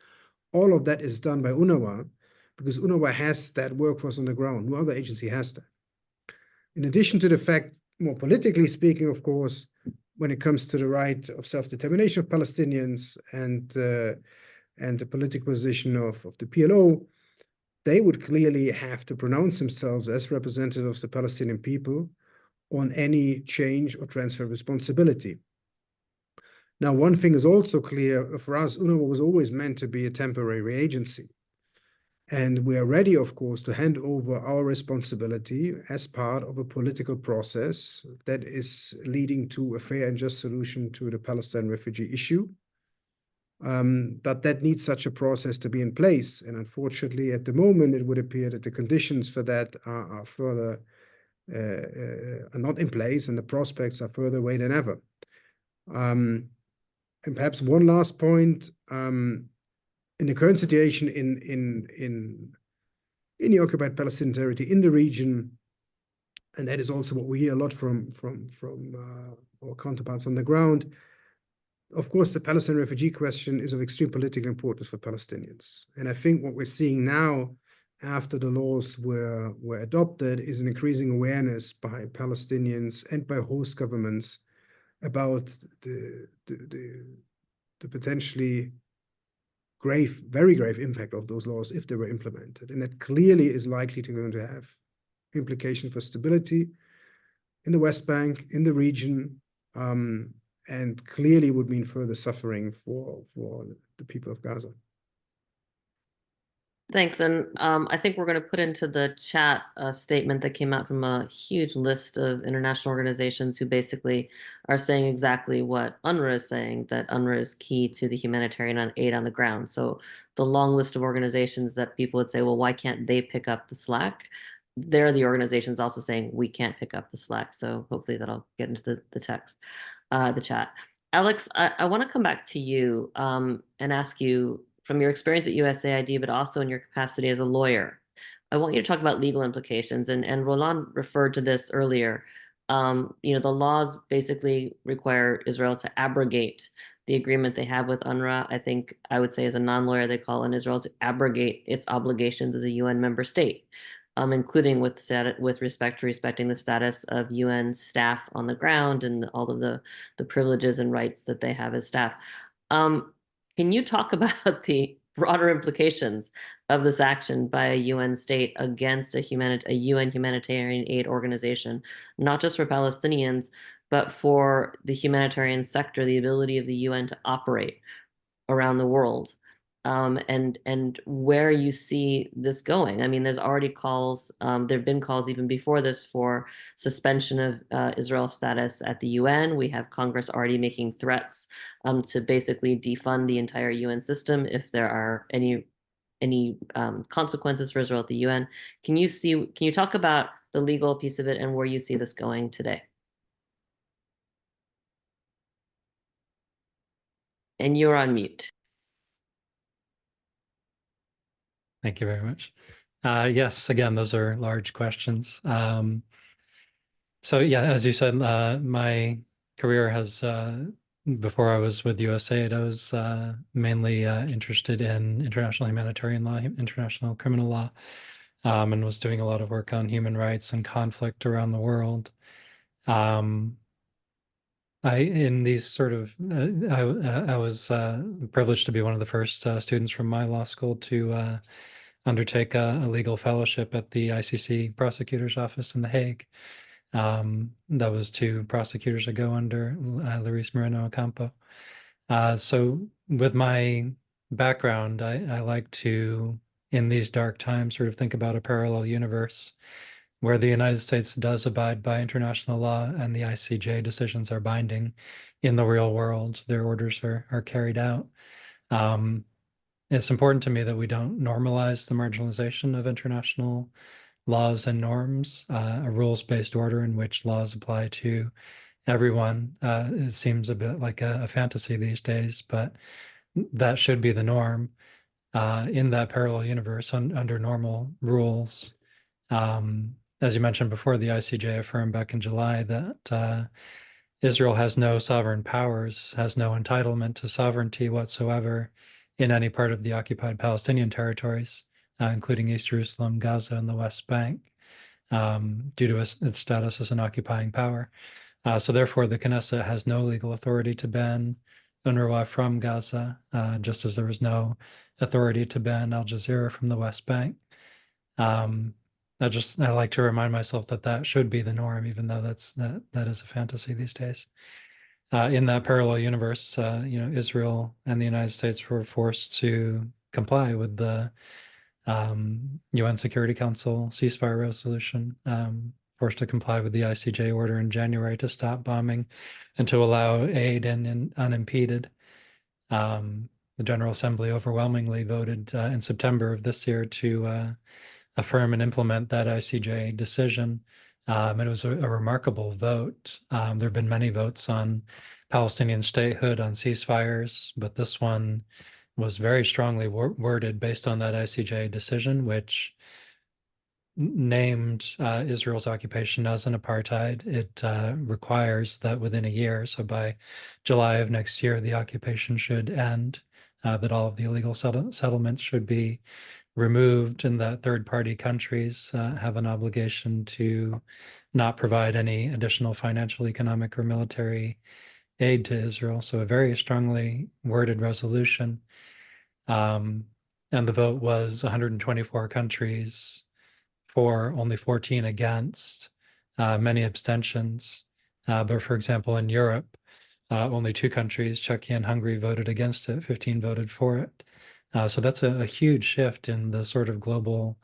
all of that is done by UNRWA because UNRWA has that workforce on the ground. No other agency has that. In addition to the fact, more politically speaking, of course, when it comes to the right of self-determination of Palestinians and the political position of the PLO, they would clearly have to pronounce themselves as representatives of the Palestinian people on any change or transfer of responsibility. Now, one thing is also clear for us, UNRWA was always meant to be a temporary agency. And we are ready, of course, to hand over our responsibility as part of a political process that is leading to a fair and just solution to the Palestinian refugee issue. But that needs such a process to be in place. And unfortunately, at the moment, it would appear that the conditions for that are further are not in place, and the prospects are further away than ever. And perhaps one last point, in the current situation in the occupied Palestinian territory in the region, and that is also what we hear a lot from our counterparts on the ground. Of course, the Palestinian refugee question is of extreme political importance for Palestinians. And I think what we're seeing now, after the laws were adopted, is an increasing awareness by Palestinians and by host governments about the potentially grave, very grave impact of those laws if they were implemented. And that clearly is likely to have implications for stability in the West Bank, in the region, and clearly would mean further suffering for the people of Gaza. Thanks. And I think we're going to put into the chat a statement that came out from a huge list of international organizations who basically are saying exactly what UNRWA is saying, that UNRWA is key to the humanitarian aid on the ground. So the long list of organizations that people would say, well, why can't they pick up the slack? They're the organizations also saying we can't pick up the slack. So hopefully that'll get into the text, the chat. Alex, I want to come back to you and ask you, from your experience at USAID, but also in your capacity as a lawyer, I want you to talk about legal implications. And Roland referred to this earlier. The laws basically require Israel to abrogate the agreement they have with UNRWA. I think I would say as a non-lawyer, they call on Israel to abrogate its obligations as a UN member state, including with respect to respecting the status of UN staff on the ground and all of the privileges and rights that they have as staff. Can you talk about the broader implications of this action by a UN state against a UN humanitarian aid organization, not just for Palestinians, but for the humanitarian sector, the ability of the UN to operate around the world, and where you see this going? I mean, there's already calls, there have been calls even before this for suspension of Israel's status at the UN. We have Congress already making threats to basically defund the entire UN system if there are any consequences for Israel at the UN. Can you talk about the legal piece of it and where you see this going today? And you're on mute. Thank you very much. Yes, again, those are large questions. So yeah, as you said, my career has, before I was with USAID, I was mainly interested in international humanitarian law, international criminal law, and was doing a lot of work on human rights and conflict around the world. In these sort of, I was privileged to be one of the first students from my law school to undertake a legal fellowship at the ICC prosecutor's office in The Hague. That was two prosecutors ago under Luis Moreno Ocampo. So with my background, I like to, in these dark times, sort of think about a parallel universe where the United States does abide by international law and the ICJ decisions are binding in the real world. Their orders are carried out. It's important to me that we don't normalize the marginalization of international laws and norms. A rules-based order in which laws apply to everyone, it seems a bit like a fantasy these days, but that should be the norm in that parallel universe under normal rules. As you mentioned before, the ICJ affirmed back in July that Israel has no sovereign powers, has no entitlement to sovereignty whatsoever in any part of the occupied Palestinian territories, including East Jerusalem, Gaza, and the West Bank, due to its status as an occupying power. So therefore, the Knesset has no legal authority to ban UNRWA from Gaza, just as there was no authority to ban Al Jazeera from the West Bank. I like to remind myself that that should be the norm, even though that is a fantasy these days. In that parallel universe, Israel and the United States were forced to comply with the UN Security Council ceasefire resolution, forced to comply with the ICJ order in January to stop bombing and to allow aid in unimpeded. The General Assembly overwhelmingly voted in September of this year to affirm and implement that ICJ decision. And it was a remarkable vote. There have been many votes on Palestinian statehood, on ceasefires, but this one was very strongly worded based on that ICJ decision, which named Israel's occupation as an apartheid. It requires that within a year, so by July of next year, the occupation should end, that all of the illegal settlements should be removed, and that third-party countries have an obligation to not provide any additional financial, economic, or military aid to Israel. So a very strongly worded resolution. And the vote was 124 countries for, only 14 against, many abstentions. But for example, in Europe, only 2 countries, Czechia and Hungary, voted against it, 15 voted for it. So that's a huge shift in the sort of global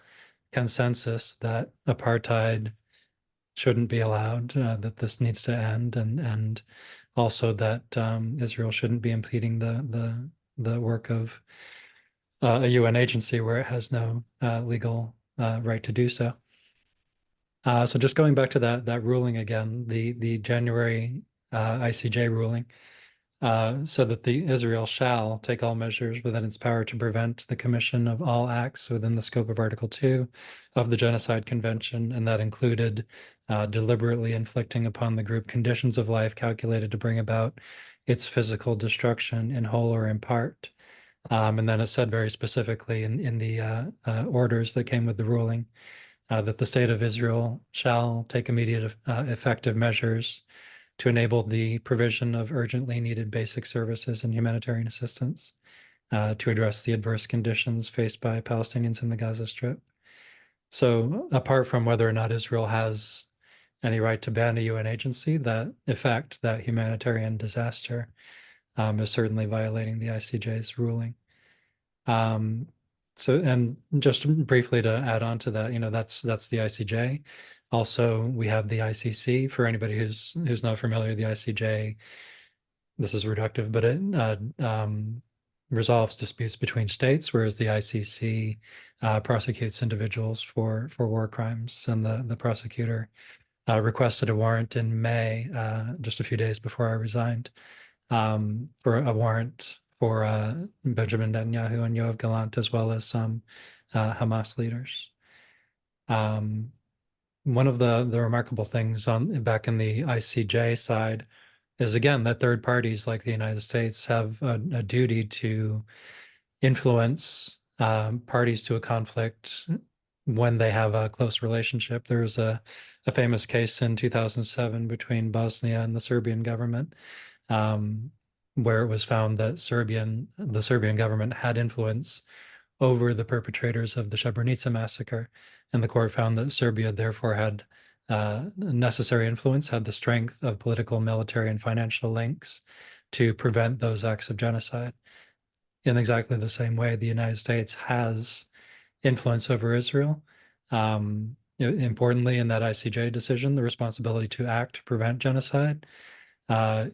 consensus that apartheid shouldn't be allowed, that this needs to end, and also that Israel shouldn't be impeding the work of a UN agency where it has no legal right to do so. So just going back to that ruling again, the January ICJ ruling, so that the Israel shall take all measures within its power to prevent the commission of all acts within the scope of Article 2 of the Genocide Convention, and that included deliberately inflicting upon the group conditions of life calculated to bring about its physical destruction in whole or in part. And then it said very specifically in the orders that came with the ruling that the state of Israel shall take immediate effective measures to enable the provision of urgently needed basic services and humanitarian assistance to address the adverse conditions faced by Palestinians in the Gaza Strip. So apart from whether or not Israel has any right to ban a UN agency, that effect, that humanitarian disaster, is certainly violating the ICJ's ruling. So, and just briefly to add on to that, that's the ICJ. Also, we have the ICC. For anybody who's not familiar, the ICJ, this is reductive, but it resolves disputes between states, whereas the ICC prosecutes individuals for war crimes. And the prosecutor requested a warrant in May, just a few days before I resigned, for a warrant for Benjamin Netanyahu and Yoav Gallant, as well as some Hamas leaders. One of the remarkable things back in the ICJ side is, again, that third parties like the United States have a duty to influence parties to a conflict when they have a close relationship. There was a famous case in 2007 between Bosnia and the Serbian government, where it was found that the Serbian government had influence over the perpetrators of the Srebrenica massacre, and the court found that Serbia therefore had necessary influence, had the strength of political, military, and financial links to prevent those acts of genocide. In exactly the same way, the United States has influence over Israel. Importantly, in that ICJ decision, the responsibility to act to prevent genocide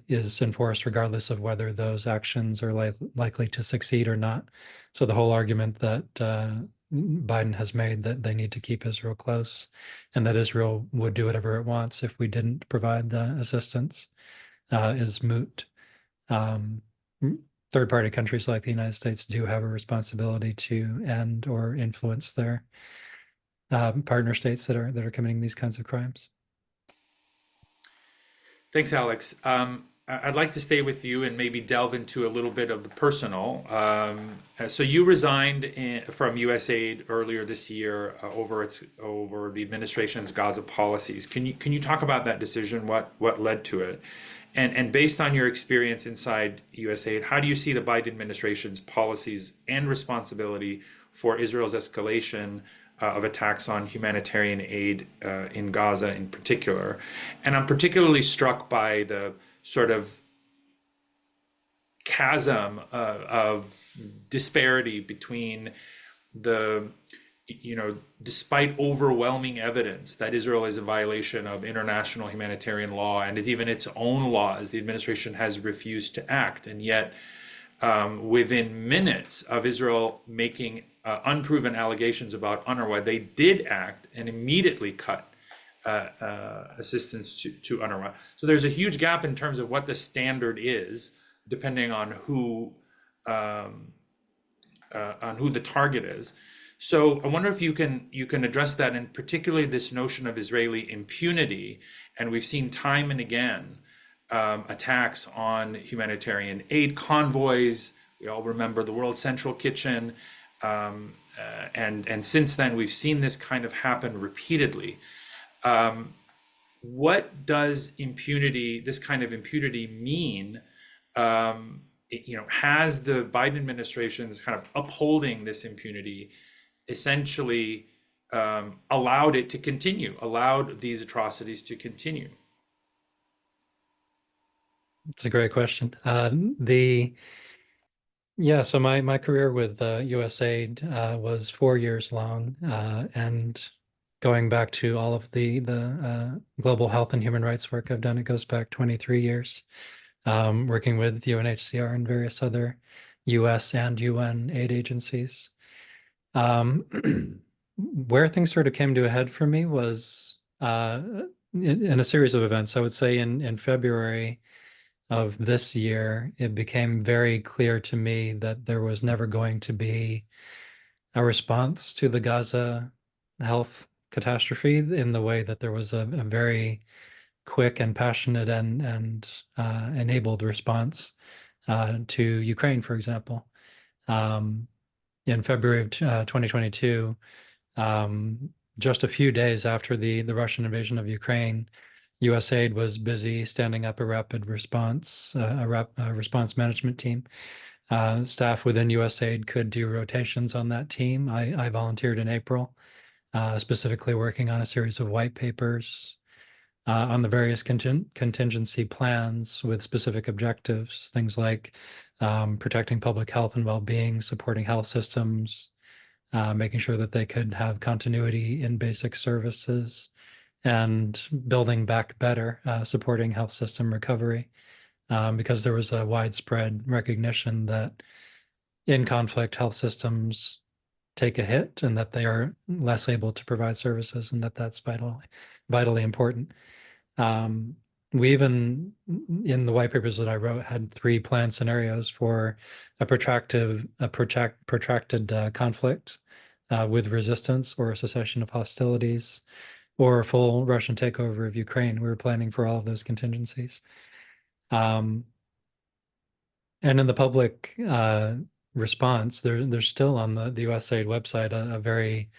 is enforced regardless of whether those actions are likely to succeed or not. So the whole argument that Biden has made that they need to keep Israel close and that Israel would do whatever it wants if we didn't provide the assistance is moot. Third-party countries like the United States do have a responsibility to end or influence their partner states that are committing these kinds of crimes. Thanks, Alex. I'd like to stay with you and maybe delve into a little bit of the personal. So you resigned from USAID earlier this year over the administration's Gaza policies. Can you talk about that decision? What led to it? And based on your experience inside USAID, how do you see the Biden administration's policies and responsibility for Israel's escalation of attacks on humanitarian aid in Gaza in particular? And I'm particularly struck by the sort of chasm of disparity between despite overwhelming evidence that Israel is a violation of international humanitarian law and even its own laws, the administration has refused to act. And yet, within minutes of Israel making unproven allegations about UNRWA, they did act and immediately cut assistance to UNRWA. So there's a huge gap in terms of what the standard is, depending on who the target is. So I wonder if you can address that, and particularly this notion of Israeli impunity. And we've seen time and again attacks on humanitarian aid convoys. We all remember the World Central Kitchen, and since then we've seen this kind of happen repeatedly. What does this kind of impunity mean? Has the Biden administration's kind of upholding this impunity essentially allowed it to continue, allowed these atrocities to continue? It's a great question. So my career with USAID was 4 years long, and going back to all of the global health and human rights work I've done, it goes back 23 years, working with UNHCR and various other US and UN aid agencies. Where things sort of came to a head for me was in a series of events. I would say in February of this year, it became very clear to me that there was never going to be a response to the Gaza health catastrophe in the way that there was a very quick and passionate and enabled response to Ukraine, for example. In February of 2022, just a few days after the Russian invasion of Ukraine, USAID was busy standing up a rapid response, response management team. Staff within USAID could do rotations on that team. I volunteered in April, specifically working on a series of white papers on the various contingency plans with specific objectives, things like protecting public health and well-being, supporting health systems, making sure that they could have continuity in basic services, and building back better, supporting health system recovery, because there was a widespread recognition that in conflict, health systems take a hit and that they are less able to provide services, and that's vitally important. we even, in the white papers that I wrote, had 3 planned scenarios for a protracted conflict with resistance, or a cessation of hostilities, or a full Russian takeover of Ukraine. We were planning for all of those contingencies. And in the public response, there's still on the USAID website a very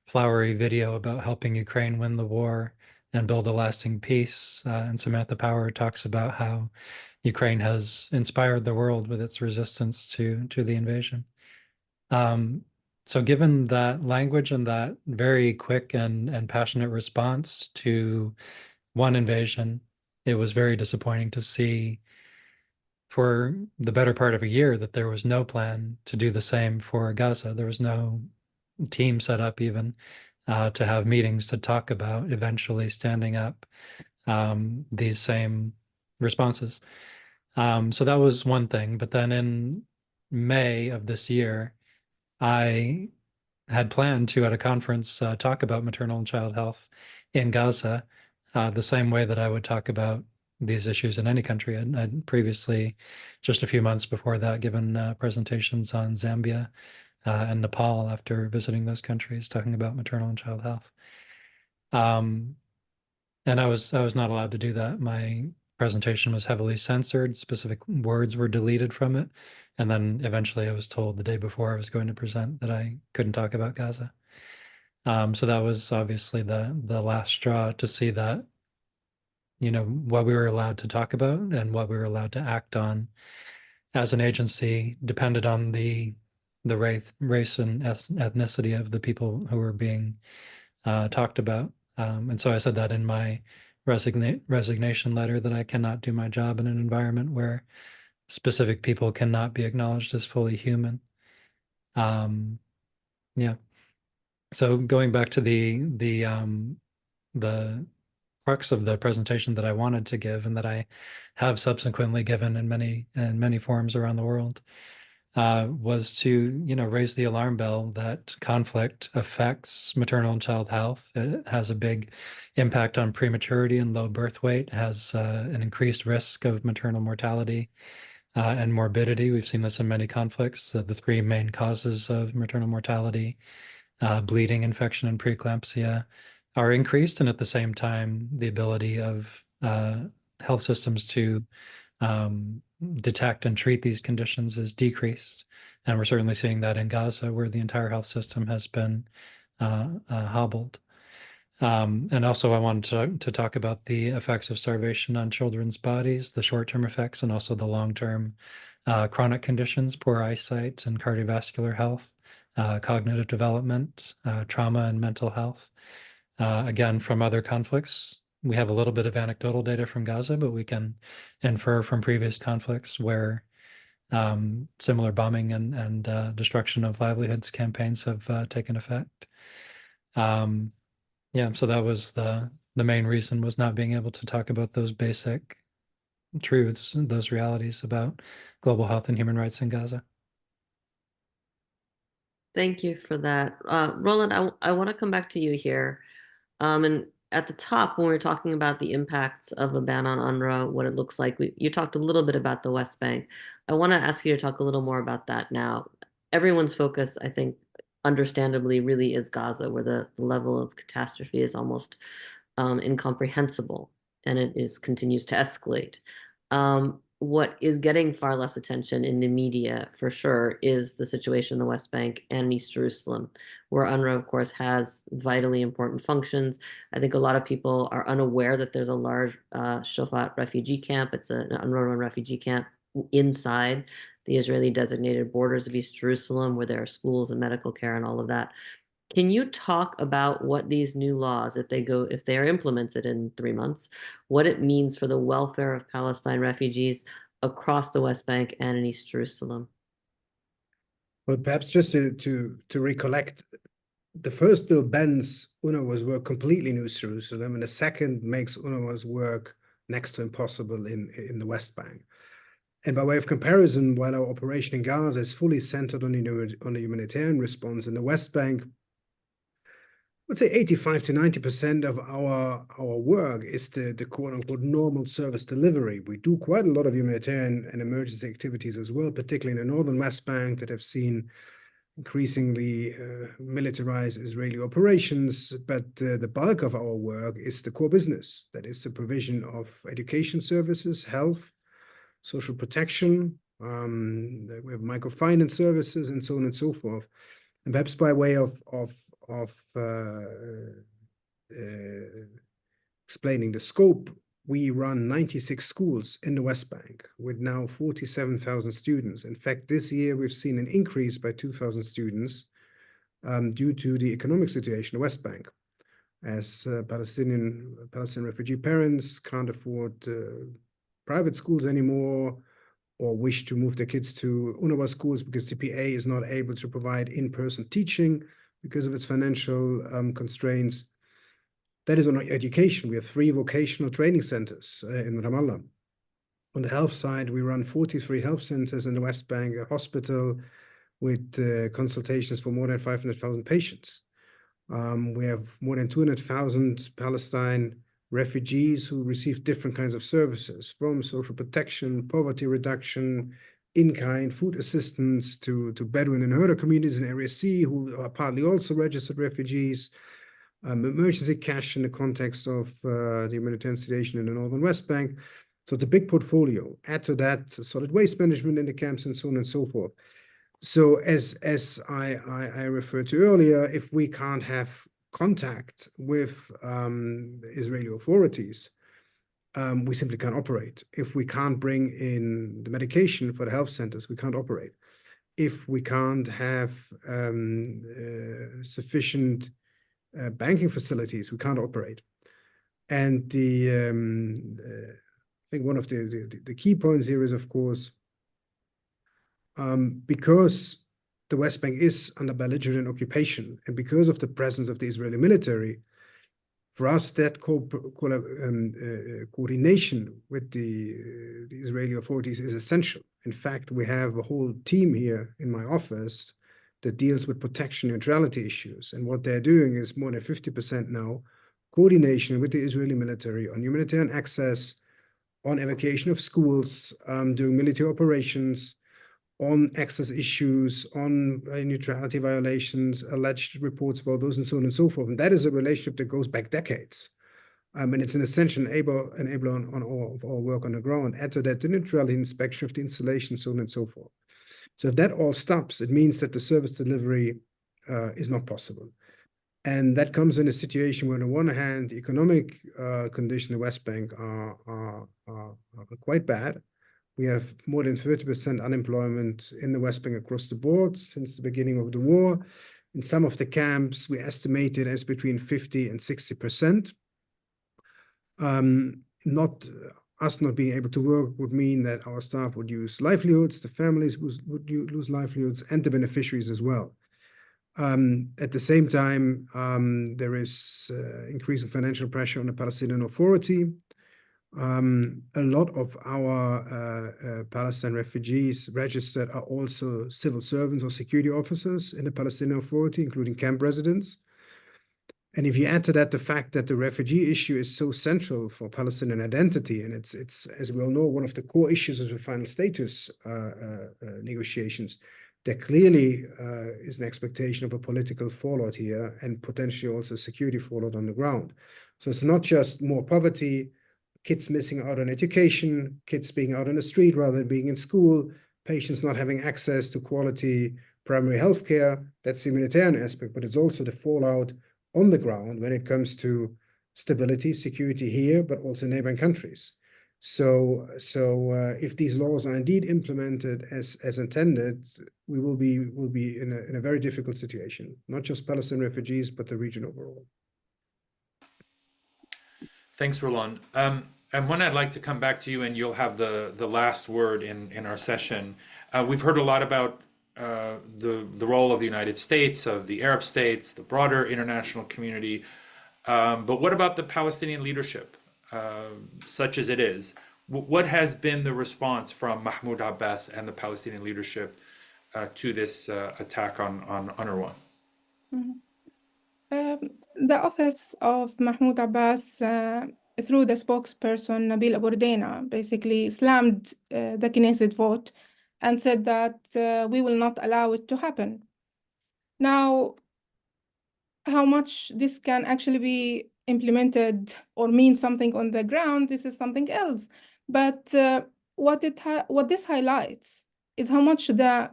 flowery video about helping Ukraine win the war and build a lasting peace. And Samantha Power talks about how Ukraine has inspired the world with its resistance to the invasion. So given that language and that very quick and passionate response to one invasion, it was very disappointing to see for the better part of a year that there was no plan to do the same for Gaza. There was no team set up even to have meetings to talk about eventually standing up these same responses. So that was one thing. But then in May of this year, I had planned to, at a conference, talk about maternal and child health in Gaza, the same way that I would talk about these issues in any country. I'd previously, just a few months before that, given presentations on Zambia and Nepal after visiting those countries, talking about maternal and child health. And I was not allowed to do that. My presentation was heavily censored. Specific words were deleted from it. And then eventually I was told the day before I was going to present that I couldn't talk about Gaza. So that was obviously the last straw to see that, you know, what we were allowed to talk about and what we were allowed to act on as an agency depended on the race and ethnicity of the people who were being talked about. And so I said that in my resignation letter, that I cannot do my job in an environment where specific people cannot be acknowledged as fully human. Yeah. So going back to the crux of the presentation that I wanted to give and that I have subsequently given in many forums around the world, was to, you know, raise the alarm bell that conflict affects maternal and child health. It has a big impact on prematurity and low birth weight, has an increased risk of maternal mortality and morbidity. We've seen this in many conflicts. The 3 main causes of maternal mortality, bleeding, infection, and preeclampsia, are increased, and at the same time, the ability of health systems to detect and treat these conditions is decreased. And we're certainly seeing that in Gaza, where the entire health system has been hobbled. And also I wanted to talk about the effects of starvation on children's bodies, the short-term effects, and also the long-term chronic conditions, poor eyesight and cardiovascular health, cognitive development, trauma and mental health. Again, from other conflicts, we have a little bit of anecdotal data from Gaza, but we can infer from previous conflicts where similar bombing and destruction of livelihoods campaigns have taken effect. Yeah, so that was the main reason, was not being able to talk about those basic truths, those realities about global health and human rights in Gaza. Thank you for that. Roland, I want to come back to you here. And at the top, when we were talking about the impacts of a ban on UNRWA, what it looks like, you talked a little bit about the West Bank. I want to ask you to talk a little more about that now. Everyone's focus, I think, understandably, really is Gaza, where the level of catastrophe is almost incomprehensible, and it continues to escalate. What is getting far less attention in the media, for sure, is the situation in the West Bank and East Jerusalem, where UNRWA, of course, has vitally important functions. I think a lot of people are unaware that there's a large Shofat refugee camp. It's an UNRWA refugee camp inside the Israeli designated borders of East Jerusalem, where there are schools and medical care and all of that. Can you talk about what these new laws, if they are implemented in 3 months, what it means for the welfare of Palestine refugees across the West Bank and in East Jerusalem? Well, perhaps just to recollect, the first bill bans UNRWA's work completely in East Jerusalem, and the second makes UNRWA's work next to impossible in the West Bank. And by way of comparison, while our operation in Gaza is fully centered on the humanitarian response, in the West Bank, would say 85 to 90% of our work is the quote unquote normal service delivery. We do quite a lot of humanitarian and emergency activities as well, particularly in the northern West Bank that have seen increasingly militarized Israeli operations. But the bulk of our work is the core business. That is the provision of education services, health, social protection. We have microfinance services and so on and so forth. And perhaps by way of explaining the scope, we run 96 schools in the West Bank with now 47,000 students. In fact, this year we've seen an increase by 2,000 students due to the economic situation in the West Bank, as Palestinian refugee parents can't afford private schools anymore, or wish to move their kids to UNRWA schools because the PA is not able to provide in-person teaching because of its financial constraints. That is on education. We have 3 vocational training centers in Ramallah. On the health side, we run 43 health centers in the West Bank, a hospital with consultations for more than 500,000 patients. We have more than 200,000 Palestine refugees who receive different kinds of services, from social protection, poverty reduction, in-kind food assistance, to Bedouin and herder communities in Area C who are partly also registered refugees, emergency cash in the context of the humanitarian situation in the northern West Bank. So it's a big portfolio. Add to that solid waste management in the camps and so on and so forth. So as I referred to earlier, if we can't have contact with Israeli authorities, we simply can't operate. If we can't bring in the medication for the health centers, we can't operate. If we can't have sufficient banking facilities, we can't operate. And I think one of the key points here is, of course, because the West Bank is under belligerent occupation, and because of the presence of the Israeli military, for us, that coordination with the Israeli authorities is essential. In fact, we have a whole team here in my office that deals with protection neutrality issues. And what they're doing is more than 50% now coordination with the Israeli military on humanitarian access, on evacuation of schools, during military operations, on access issues, on neutrality violations, alleged reports about those, and so on and so forth. And that is a relationship that goes back decades. And it's an essential enabler on all of our work on the ground. Add to that the neutrality inspection of the installation, so on and so forth. So if that all stops, it means that the service delivery is not possible. And that comes in a situation where, on the one hand, the economic conditions in the West Bank are quite bad. We have more than 30% unemployment in the West Bank across the board since the beginning of the war. In some of the camps, we estimate it as between 50 and 60%. Us not being able to work would mean that our staff would lose livelihoods, the families would lose livelihoods, and the beneficiaries as well. At the same time, there is increasing financial pressure on the Palestinian Authority. A lot of our Palestinian refugees registered are also civil servants or security officers in the Palestinian Authority, including camp residents. And if you add to that the fact that the refugee issue is so central for Palestinian identity, and it's as we all know, one of the core issues of the final status negotiations, there clearly is an expectation of a political fallout here, and potentially also security fallout on the ground. So it's not just more poverty, kids missing out on education, kids being out on the street rather than being in school, patients not having access to quality primary health care. That's the humanitarian aspect, but it's also the fallout on the ground when it comes to stability, security here, but also neighboring countries. So if these laws are indeed implemented as intended, we will be in a very difficult situation, not just Palestinian refugees, but the region overall. Thanks, Roland. And when I'd like to come back to you, and you'll have the last word in our session. We've heard a lot about the role of the United States, of the Arab states, the broader international community. But what about the Palestinian leadership, such as it is? What has been the response from Mahmoud Abbas and the Palestinian leadership to this attack on UNRWA? The office of Mahmoud Abbas, through the spokesperson Nabil Aburdena, basically slammed the Knesset vote and said that we will not allow it to happen. Now, how much this can actually be implemented or mean something on the ground, this is something else. But what this highlights is how much the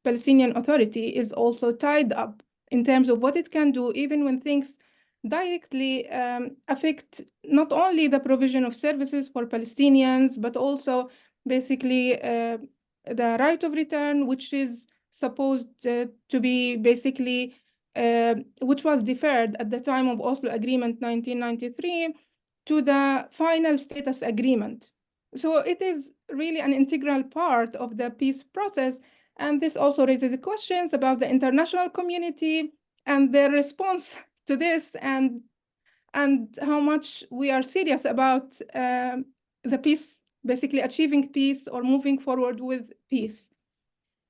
Palestinian Authority is also tied up in terms of what it can do, even when things directly affect not only the provision of services for Palestinians, but also basically the right of return, which is supposed to be basically which was deferred at the time of Oslo Agreement 1993 to the final status agreement. So it is really an integral part of the peace process. And this also raises questions about the international community and their response to this, and how much we are serious about the peace, basically achieving peace or moving forward with peace.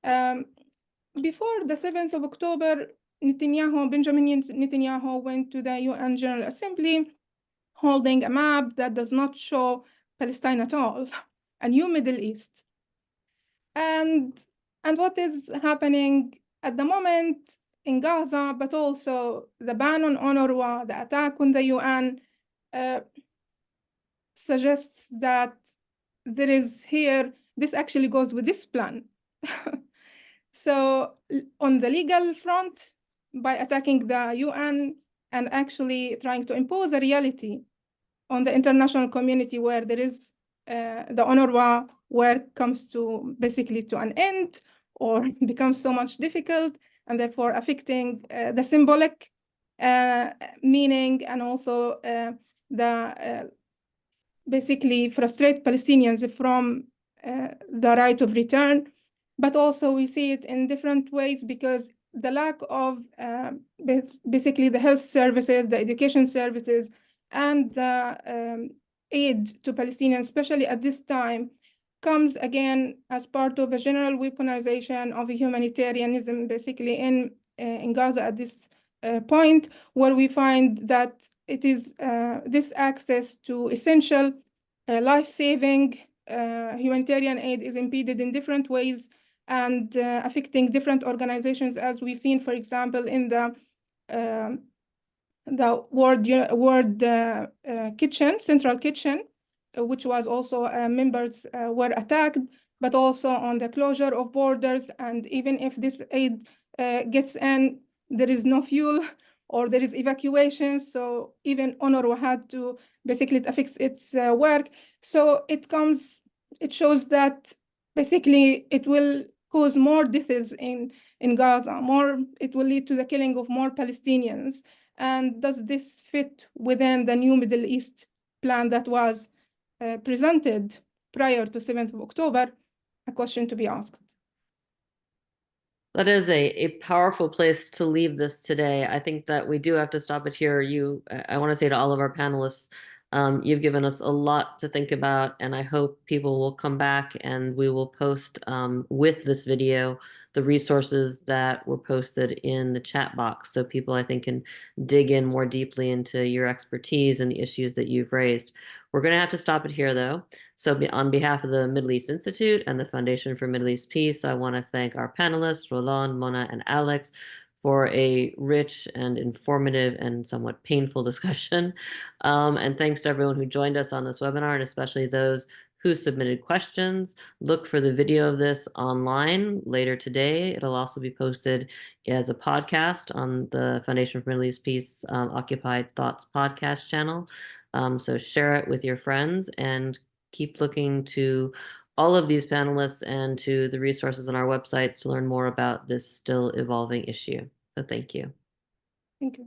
Before the 7th of October, Benjamin Netanyahu went to the UN General Assembly holding a map that does not show Palestine at all, a new Middle East. And what is happening at the moment in Gaza, but also the ban on UNRWA, the attack on the UN, suggests that there is here, this actually goes with this plan. So on the legal front, by attacking the UN and actually trying to impose a reality on the international community where there is the UNRWA work comes to basically to an end or becomes so much difficult, and therefore affecting the symbolic meaning, and also the basically frustrate Palestinians from the right of return. But also we see it in different ways, because the lack of basically the health services, the education services, and the aid to Palestinians, especially at this time, comes again as part of a general weaponization of humanitarianism, basically in Gaza at this point, where we find that it is this access to essential life-saving humanitarian aid is impeded in different ways, and affecting different organizations, as we've seen, for example, in the World Kitchen, Central Kitchen, which was also members were attacked, but also on the closure of borders. And even if this aid gets in, there is no fuel or there is evacuation. So even UNRWA had to basically affix its work. So it shows that basically it will cause more deaths in Gaza, it will lead to the killing of more Palestinians. And does this fit within the new Middle East plan that was presented prior to 7th of October? A question to be asked. That is a powerful place to leave this today. I think that we do have to stop it here. I want to say to all of our panelists, you've given us a lot to think about, and I hope people will come back and we will post with this video the resources that were posted in the chat box, so people, I think, can dig in more deeply into your expertise and the issues that you've raised. We're going to have to stop it here, though. So on behalf of the Middle East Institute and the Foundation for Middle East Peace, I want to thank our panelists, Roland, Mona, and Alex, for a rich and informative and somewhat painful discussion. And thanks to everyone who joined us on this webinar, and especially those who submitted questions. Look for the video of this online later today. It'll also be posted as a podcast on the Foundation for Middle East Peace Occupied Thoughts podcast channel. So share it with your friends and keep looking to all of these panelists and to the resources on our websites to learn more about this still evolving issue. So thank you. Thank you.